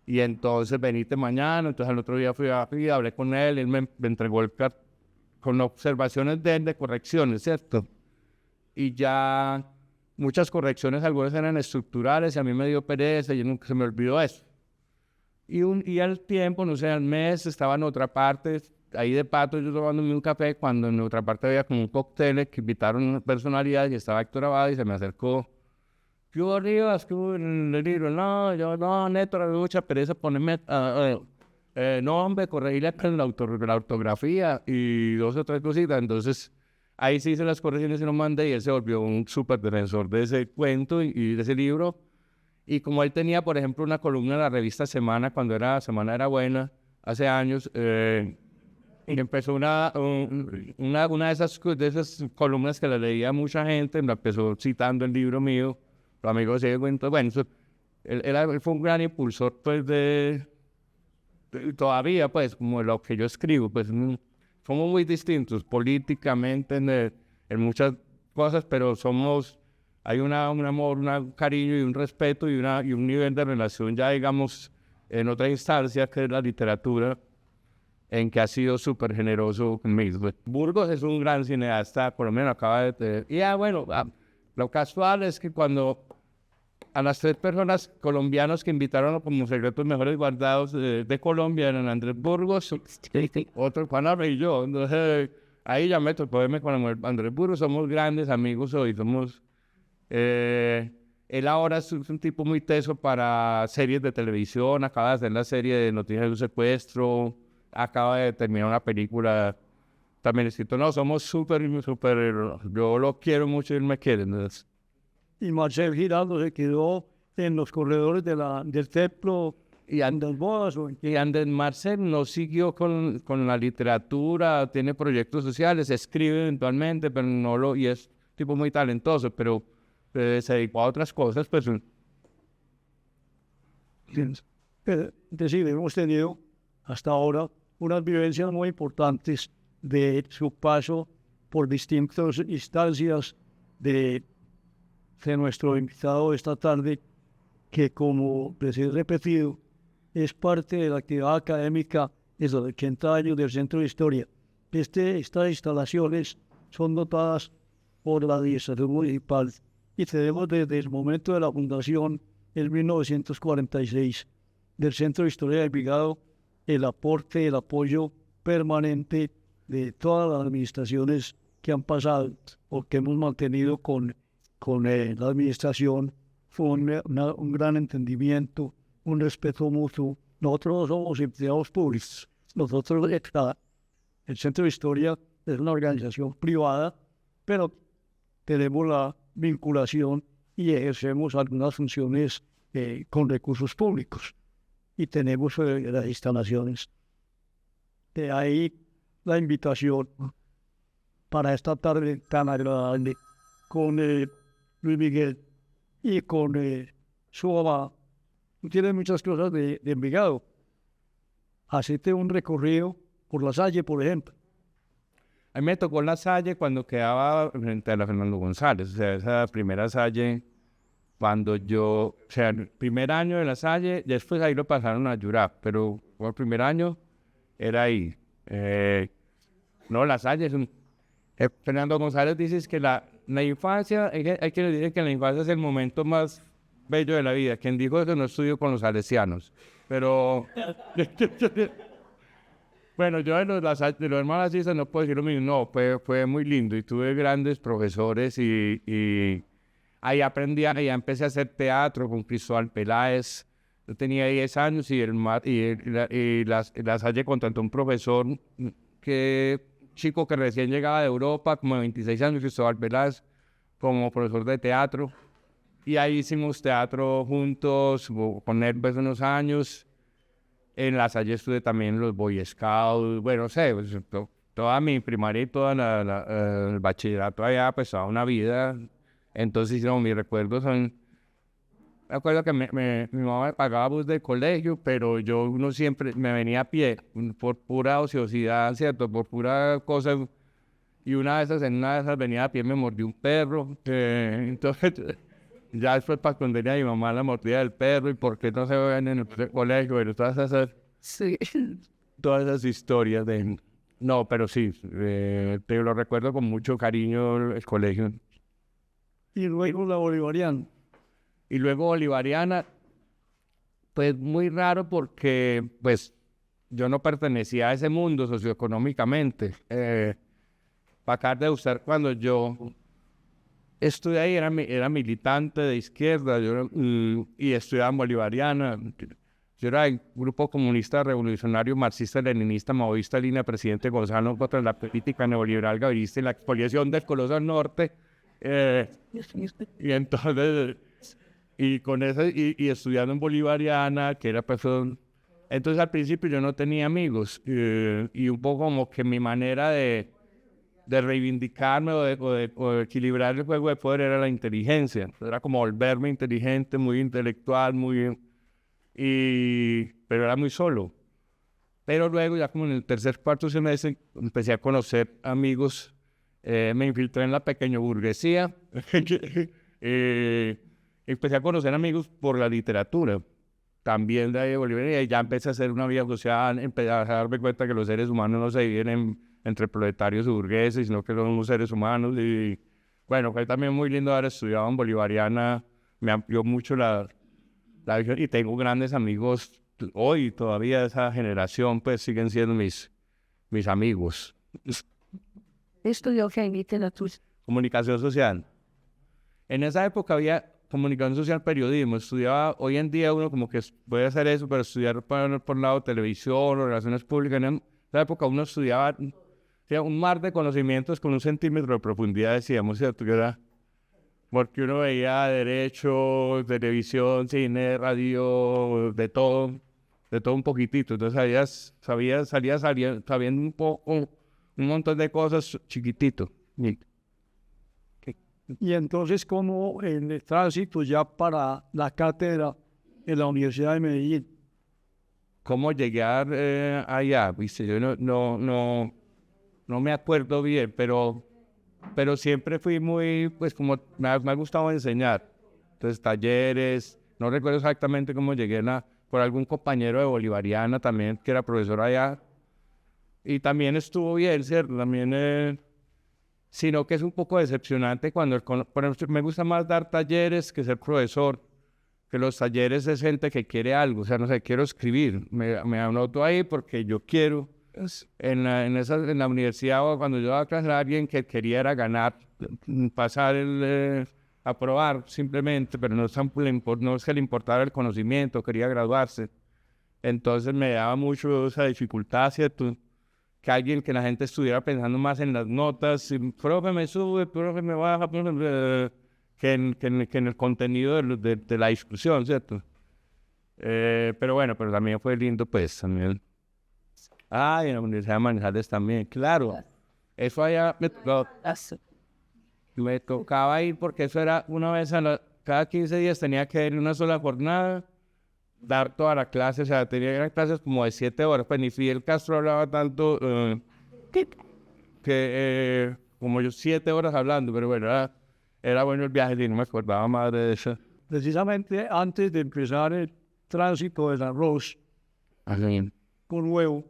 B: Y entonces venite mañana, entonces al otro día fui hablé con él me entregó el con observaciones de él de correcciones, ¿cierto? Y ya muchas correcciones, algunas eran estructurales y a mí me dio pereza y nunca se me olvidó eso. Y al tiempo, no sé, al mes estaba en otra parte, ahí de pato yo tomándome un café, cuando en otra parte había como un cóctel que invitaron una personalidad y estaba Héctor Abad y se me acercó. ¿Qué hubo arriba? ¿Qué hubo en el libro? No, Neto, me mucha pereza ponerme... no, hombre, corregirle con la ortografía y dos o tres cositas. Entonces, ahí sí hice las correcciones y lo mandé y él se volvió un súper defensor de ese cuento y de ese libro. Y como él tenía, por ejemplo, una columna en la revista Semana, cuando Semana era buena, hace años, y empezó una de esas columnas que la leía mucha gente, me empezó citando el libro mío, los amigos se cuento, bueno, él fue un gran impulsor, pues, todavía, pues, como lo que yo escribo, pues, somos muy distintos políticamente en muchas cosas, pero hay un amor, un cariño y un respeto y un nivel de relación ya, digamos, en otra instancia que es la literatura, en que ha sido súper generoso conmigo. Pues, Burgos es un gran cineasta, por lo menos acaba de tener. Y bueno, lo casual es que cuando a las 3 personas colombianos que invitaron como secretos mejores guardados de Colombia eran Andrés Burgos, otro Juan Arre y yo. Entonces ahí ya me tocó verme con Andrés Burgos, somos grandes amigos hoy, somos... él ahora es un tipo muy teso para series de televisión, acaba de hacer la serie de Noticias de un secuestro, acaba de terminar una película también escrito. No, somos súper, yo lo quiero mucho y él me quiere. Entonces.
A: Y Marcel Giraldo se quedó en los corredores del templo
B: Y
A: Andrés Bodas.
B: Y Andrés Marcel no siguió con la literatura, tiene proyectos sociales, escribe eventualmente, pero no lo, y es tipo muy talentoso, pero se dedicó a otras cosas, pues.
A: Es decir, hemos tenido hasta ahora unas vivencias muy importantes de su paso por distintas instancias de nuestro invitado esta tarde, que como les he repetido, es parte de la actividad académica desde los 80 años del Centro de Historia. Estas instalaciones son dotadas por la Administración Municipal y tenemos desde el momento de la fundación, en 1946, del Centro de Historia de Envigado, el aporte, el apoyo permanente de todas las administraciones que han pasado o que hemos mantenido con la administración. Fue un gran entendimiento, un respeto mutuo. Nosotros no somos empleados públicos. Nosotros, el Centro de Historia es una organización privada, pero tenemos la vinculación y ejercemos algunas funciones con recursos públicos. Y tenemos las instalaciones. De ahí la invitación para esta tarde tan agradable con Luis Miguel y con su mamá. Tú tienes muchas cosas de Envigado. Hacete un recorrido por La Salle, por ejemplo.
B: A mí me tocó La Salle cuando quedaba frente a la Fernando González, o sea, esa primera Salle, cuando yo, o sea, el primer año de La Salle, después ahí lo pasaron a Yurap, pero el primer año era ahí. No, La Salle es un... Fernando González dice que la infancia, hay que decir que la infancia es el momento más bello de la vida. Quien dijo eso no estudió con los salesianos, pero... Bueno, yo de los hermanos Asís no puedo decir lo mismo, no, fue muy lindo y tuve grandes profesores y ahí aprendí, ahí empecé a hacer teatro con Cristóbal Peláez. Yo tenía 10 años y La Salle contrató un profesor chico que recién llegaba de Europa, como de 26 años, Cristóbal Peláez, como profesor de teatro. Y ahí hicimos teatro juntos, con él pues unos años. En La Salle estuve también en los Boy Scouts, bueno, no sé, pues, toda mi primaria y toda el bachillerato allá, pues toda una vida. Entonces, no, mis recuerdos son... Me acuerdo que mi mamá me pagaba bus del colegio, pero uno siempre me venía a pie, por pura ociosidad, ¿cierto? Por pura cosa. Y en una de esas venía a pie me mordió un perro. Entonces, ya después para esconderle a mi mamá la mordida del perro y por qué no se ven en el colegio, bueno, todas esas historias de... No, pero sí, te lo recuerdo con mucho cariño el colegio.
A: Y luego la Bolivariana.
B: Y luego Bolivariana, pues muy raro porque pues yo no pertenecía a ese mundo socioeconómicamente. Para acabar de usar, cuando yo estudié ahí, era militante de izquierda y estudiaba en Bolivariana. Yo era del Grupo Comunista Revolucionario Marxista-Leninista Maoísta, línea Presidente Gonzalo contra la política neoliberal gaviria y la expoliación del Coloso del Norte. Y entonces... Y con eso, y estudiando en Bolivariana, que era persona. Entonces al principio yo no tenía amigos, y un poco como que mi manera de reivindicarme o de equilibrar el juego de poder era la inteligencia. Era como volverme inteligente, muy intelectual, pero era muy solo. Pero luego ya como en el tercer, cuarto semestre empecé a conocer amigos, me infiltré en la pequeña burguesía. Empecé a conocer amigos por la literatura, también de Bolivia, y ya empecé a hacer una vida social, empecé a darme cuenta que los seres humanos no se dividen entre proletarios y burgueses, sino que somos seres humanos. Y bueno, fue también muy lindo haber estudiado en Bolivariana, me amplió mucho la visión, y tengo grandes amigos hoy todavía de esa generación, pues siguen siendo mis amigos.
C: Estudió que literatura.
B: Comunicación social. En esa época había comunicación social, periodismo. Estudiaba, hoy en día uno como que puede hacer eso, pero estudiar por lado televisión o relaciones públicas. En esa época uno estudiaba, un mar de conocimientos con 1 centímetro de profundidad, decíamos, ¿cierto? Que era porque uno veía derecho, televisión, cine, radio, de todo un poquitito. Entonces salía sabiendo un poco, un montón de cosas chiquitito.
A: Y entonces, como en el tránsito ya para la cátedra en la Universidad de Medellín.
B: ¿Cómo llegar allá? ¿Viste? Yo no me acuerdo bien, pero siempre fui muy, pues como me ha gustado enseñar. Entonces, talleres, no recuerdo exactamente cómo llegué por algún compañero de Bolivariana también, que era profesor allá. Y también estuvo bien, ¿cierto? También, sino que es un poco decepcionante cuando, por ejemplo, me gusta más dar talleres que ser profesor, que los talleres es gente que quiere algo, o sea, no sé, quiero escribir, me anoto ahí porque yo quiero. En la universidad, o cuando yo daba clase a alguien que quería era ganar, pasar aprobar simplemente, pero no es que le importara el conocimiento, quería graduarse. Entonces me daba mucho esa dificultad, ¿cierto? Que la gente estuviera pensando más en las notas, profe me sube, profe me baja, que en el contenido de la discusión, ¿cierto? Pero bueno, pero también fue lindo, pues, también. En la Universidad de Manizales también, claro. Eso allá me tocaba ir porque eso era una vez cada 15 días tenía que ir una sola jornada, dar toda la clase, o sea, eran clases como de 7 horas. Pues ni Fidel Castro hablaba tanto que como yo 7 horas hablando, pero bueno, era bueno el viaje y no me acordaba más de eso.
A: Precisamente antes de empezar el tránsito del arroz con huevo,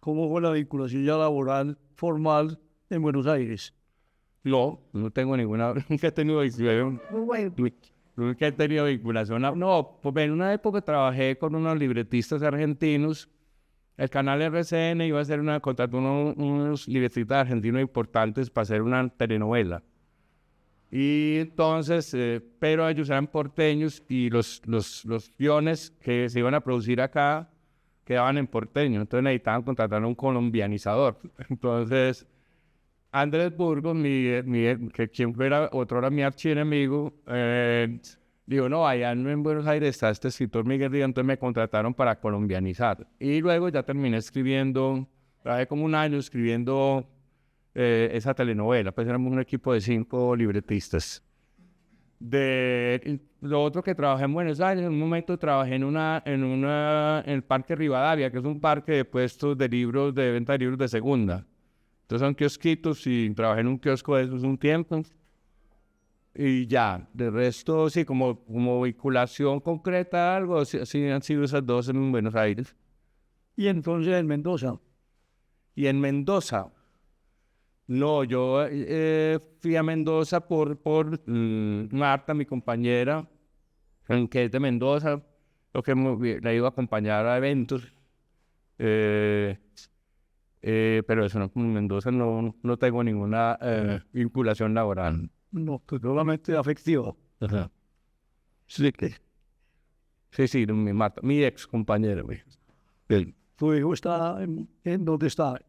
A: ¿cómo fue la vinculación ya laboral formal en Buenos Aires?
B: No tengo ninguna, nunca he tenido vinculación. Nunca he tenido vinculación. No, pues en una época trabajé con unos libretistas argentinos. El canal RCN iba a hacer contrató unos libretistas argentinos importantes para hacer una telenovela. Y entonces, pero ellos eran porteños y los guiones que se iban a producir acá quedaban en porteño. Entonces necesitaban contratar a un colombianizador. Entonces, Andrés Burgos, quien fuera otrora mi archienemigo, dijo, no, allá en Buenos Aires está este escritor Miguel Díaz, entonces me contrataron para colombianizar. Y luego ya terminé escribiendo, trabajé como un año escribiendo esa telenovela, pues éramos un equipo de 5 libretistas. Lo otro que trabajé en Buenos Aires, en un momento trabajé en el Parque Rivadavia, que es un parque de puestos de libros, de venta de libros de segunda. Entonces son kiosquitos y trabajé en un kiosco de esos un tiempo. Y ya, de resto, sí, como vinculación concreta, algo, así han sido esas dos en Buenos Aires.
A: Y entonces en Mendoza.
B: Y en Mendoza, no, yo fui a Mendoza por Marta, mi compañera, que es de Mendoza, lo que la iba a acompañar a eventos. Pero eso no, con Mendoza no tengo ninguna vinculación laboral.
A: No, totalmente afectiva.
B: Ajá. Sí, mi ex compañero.
A: ¿Tu hijo está en dónde está?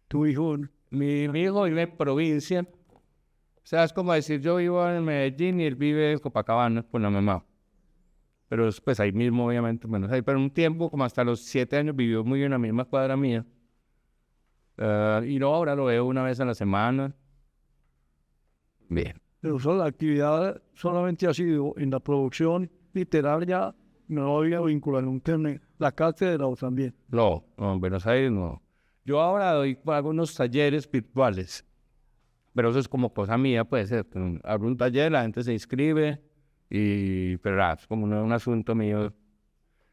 A: ¿Tu hijo?
B: Mi hijo vive en provincia. O sea, es como decir, yo vivo en Medellín y él vive en Copacabana con la mamá. Pero pues ahí mismo, obviamente, bueno, pero un tiempo, como hasta los 7 años, vivió muy en la misma cuadra mía. Y no, ahora lo veo una vez a la semana. Bien.
A: Pero la actividad solamente ha sido en la producción literaria, no había vinculación con la cátedra o también.
B: No, en Buenos Aires no. Yo ahora hago unos talleres virtuales, pero eso es como cosa mía, puede ser. Abro un taller, la gente se inscribe, pero es como un asunto mío,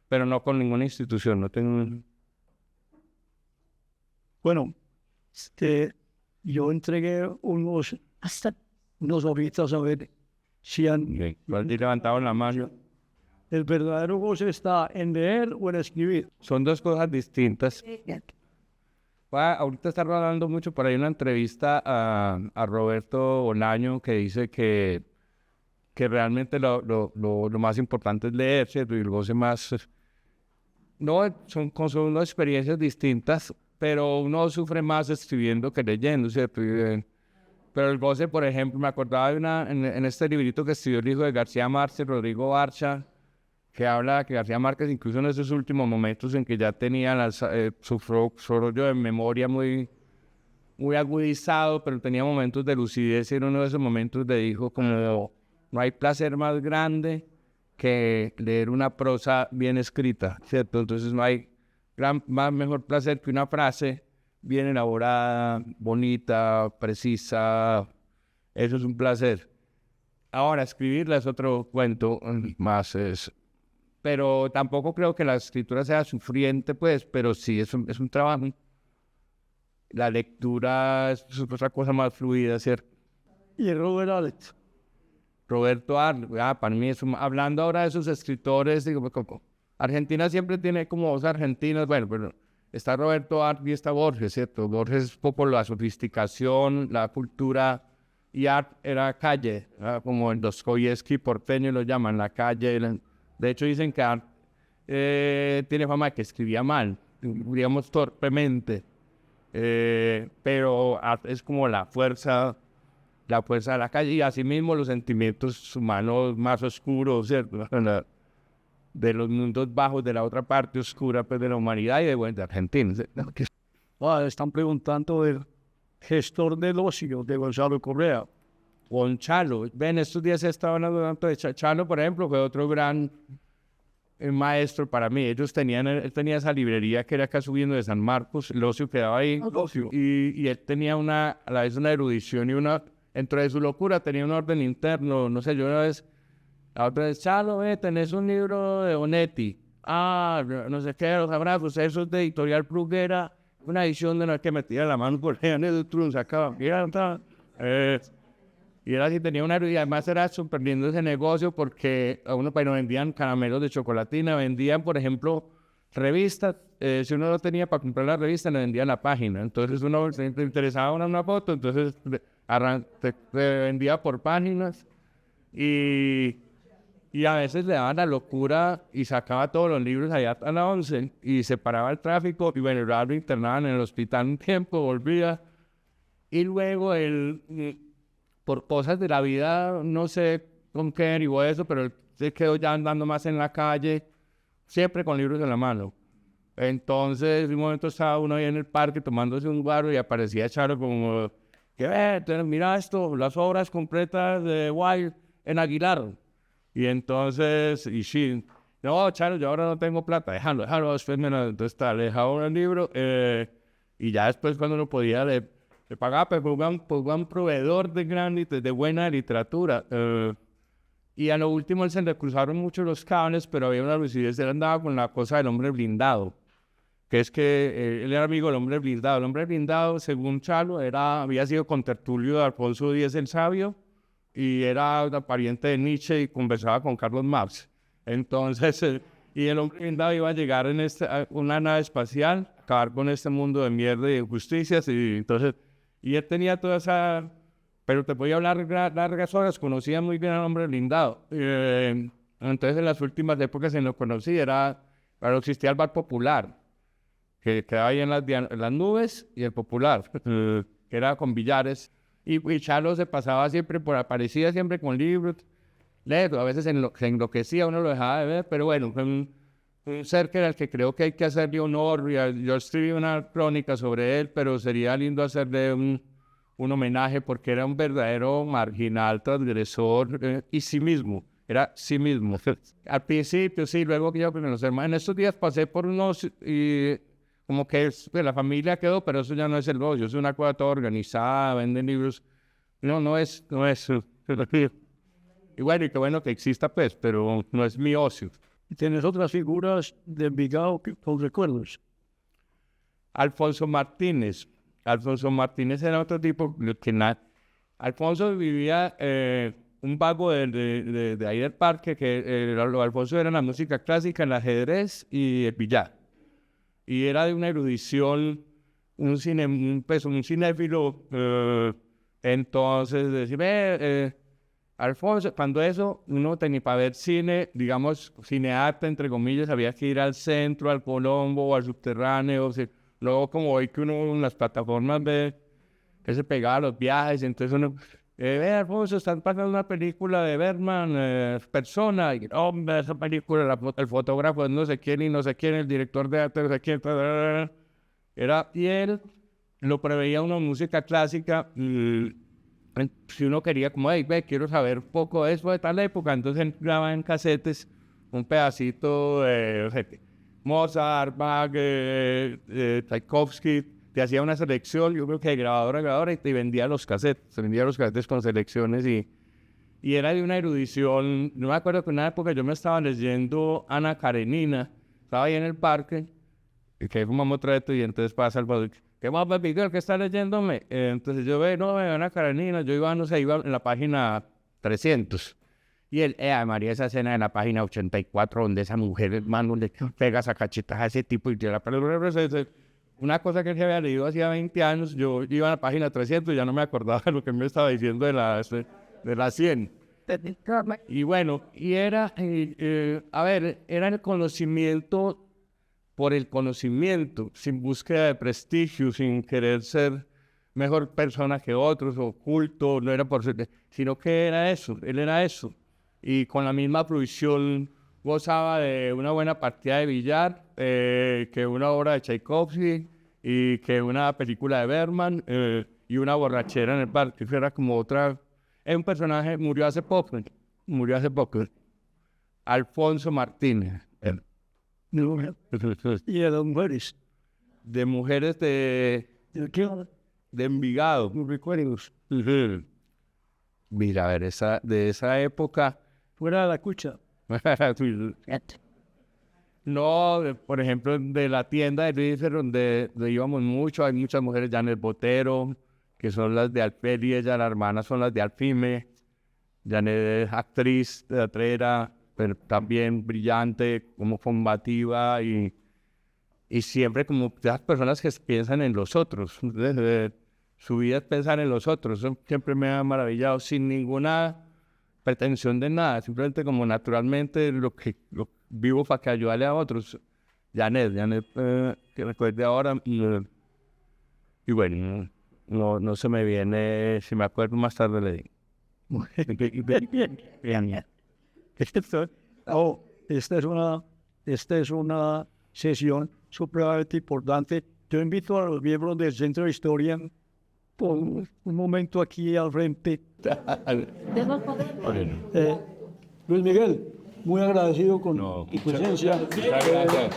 B: pero no con ninguna institución, no tengo...
A: Bueno, yo entregué unos horitas a ver si han...
B: Igual te levantaron la mano.
A: ¿El verdadero goce está en leer o en escribir?
B: Son dos cosas distintas. Ahorita está rodando mucho por ahí una entrevista a Roberto Bolaño que dice que realmente lo más importante es leer, ¿cierto? Y el goce más... No, son unas experiencias distintas, pero uno sufre más escribiendo que leyendo, ¿cierto? Pero el goce, por ejemplo, me acordaba de en este librito que escribió el hijo de García Márquez, Rodrigo Barcha, que habla que García Márquez, incluso en esos últimos momentos en que ya tenía su rollo de memoria muy agudizado, pero tenía momentos de lucidez, y en uno de esos momentos le dijo como, no hay placer más grande que leer una prosa bien escrita, ¿cierto? Entonces no hay mejor placer que una frase bien elaborada, bonita, precisa. Eso es un placer. Ahora, escribirla es otro cuento más. Pero tampoco creo que la escritura sea sufriente, pues, pero sí es un trabajo. La lectura es otra cosa más fluida, ¿cierto?
A: Y Robert Alex.
B: Roberto Arlt, para mí hablando ahora de esos escritores, digo, Argentina siempre tiene como dos argentinos, bueno, pero está Roberto Arlt y está Borges, ¿cierto? Borges es poco la sofisticación, la cultura, y Arlt era calle, como en Dostoyevsky porteño lo llaman, la calle. De hecho dicen que Arlt tiene fama de que escribía mal, digamos torpemente, pero Arlt es como la fuerza de la calle, y asimismo los sentimientos humanos más oscuros, ¿cierto? De los mundos bajos, de la otra parte oscura, pues, de la humanidad y de Argentina.
A: Están preguntando del gestor del ocio de Gonzalo Correa.
B: Gonzalo, ven, estos días he estado hablando tanto de Chalo, por ejemplo, fue otro gran maestro para mí. Él tenía esa librería que era acá subiendo de San Marcos, el ocio quedaba ahí, y él tenía a la vez una erudición y dentro de su locura tenía un orden interno. No sé, yo una vez, la otra vez, Chalo, tenés un libro de Onetti. No sé qué, los abrazos, eso es de Editorial Bruguera, una edición de la que metía la mano por allá en el trun, sacaba, y era así, tenía una erudición, además era súper lindo ese negocio, porque a uno pues, no vendían caramelos de chocolatina, vendían, por ejemplo, revistas. Si uno no tenía para comprar la revista, le vendían la página. Entonces uno se interesaba en una foto, entonces te vendía por páginas, y a veces le daban la locura y sacaba todos los libros allá a la 11 y se paraba el tráfico, y bueno, lo internaban en el hospital un tiempo, volvía, y luego él, por cosas de la vida, no sé con qué derivó eso, pero él se quedó ya andando más en la calle, siempre con libros en la mano. Entonces, en un momento estaba uno ahí en el parque tomándose un guaro y aparecía Charo como, ¿qué ves? Mira esto, las obras completas de Wilde en Aguilar. Y entonces, y sí, no, Charo, yo ahora no tengo plata, déjalo, después entonces le dejaba un libro, y ya después cuando uno podía le pagaba pues, por un proveedor de buena literatura. Y a lo último se le cruzaron mucho los cables, pero había una lucidez. Él andaba con la cosa del hombre blindado, que es que él era amigo del hombre blindado. El hombre blindado, según Chalo, había sido contertulio de Alfonso X el Sabio, y era pariente de Nietzsche y conversaba con Carlos Marx. Entonces, y el hombre blindado iba a llegar en una nave espacial, acabar con este mundo de mierda y injusticias, y entonces, y él tenía toda esa... Pero te voy a hablar largas horas, conocía muy bien al hombre blindado. Entonces, en las últimas épocas en lo conocí, pero existía el bar popular, que quedaba ahí en las nubes, y el popular, que era con billares. Y Chalo se pasaba siempre aparecía siempre con libros, a veces se enloquecía, uno lo dejaba de ver, pero bueno, fue un ser que era el que creo que hay que hacerle honor. Yo escribí una crónica sobre él, pero sería lindo hacerle un homenaje, porque era un verdadero marginal, transgresor, y sí mismo, era sí mismo. Al principio, sí, luego que yo con los hermanos, en estos días pasé por unos, y como que la familia quedó, pero eso ya no es el ocio, es una cosa toda organizada, venden libros, no es. Y bueno, y qué bueno que exista, pues, pero no es mi ocio.
A: ¿Y tienes otras figuras de Envigado que con recuerdos?
B: Alfonso Martínez era otro tipo que Alfonso vivía un vago de ahí del parque, que Alfonso era la música clásica, el ajedrez y el billar. Y era de una erudición, un cinéfilo. Entonces, decir, Alfonso, cuando eso, uno tenía para ver cine, digamos, cinearte, entre comillas, había que ir al centro, al Colombo o al subterráneo. Luego, como hoy que uno en las plataformas ve que se pegaba a los viajes, entonces uno, Alfonso, están pasando una película de Bergman, Persona, y hombre, esa película, el fotógrafo es no sé quién y no sé quién, el director de arte no sé quién, y él lo preveía una música clásica, si uno quería como, hey, ve, quiero saber un poco de eso de tal época, entonces él grababa en casetes un pedacito de, no sé, Mozart, Bach, Tchaikovsky, te hacía una selección, yo creo que de grabadora a grabadora, y te vendía los cassettes, con selecciones y era de una erudición. No me acuerdo que en una época yo me estaba leyendo Ana Karenina, estaba ahí en el parque, y que fumamos trato, y entonces pasa el padre, ¿qué más, Miguel, qué está leyéndome? Entonces yo veo Ana Karenina, yo iba, no sé, iba en la página 300. Y él, María, esa escena en la página 84, donde esa mujer, hermano, le pega esa cachetaja a ese tipo y tira. Una cosa que él se había leído hacía 20 años, yo iba a la página 300 y ya no me acordaba lo que me estaba diciendo de la 100. Y bueno, y era, era el conocimiento por el conocimiento, sin búsqueda de prestigio, sin querer ser mejor persona que otros, oculto, no era por ser, sino que era eso, él era eso. Y con la misma fruición gozaba de una buena partida de billar, que una obra de Tchaikovsky y que una película de Bergman y una borrachera en el parque. Era como otra... Es un personaje, murió hace poco. Alfonso Martínez.
A: ¿Y de las mujeres?
B: De mujeres
A: ¿De qué?
B: de Envigado.
A: ¿No recuerdos?
B: Mira, a ver, de esa época...
A: Fuera de la cucha.
B: No, por ejemplo, de la tienda de Luis, donde íbamos mucho, hay muchas mujeres, Janet Botero, que son las de Alperi, ella, la hermana, son las de Alfime. Janet es actriz, teatrera, pero también brillante, como combativa y siempre como las personas que piensan en los otros. Su vida es pensar en los otros, eso siempre me ha maravillado, sin ninguna pretensión de nada, simplemente como naturalmente lo vivo para que ayudarle a otros. Janet, que recuerde ahora, y bueno, no se me viene, si me acuerdo más tarde le digo.
A: Esta es una sesión supremamente importante. Yo invito a los miembros del Centro de Historia por un momento aquí al frente. Luis Miguel, muy agradecido con tu presencia.
B: Muchas gracias.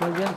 A: Muy bien.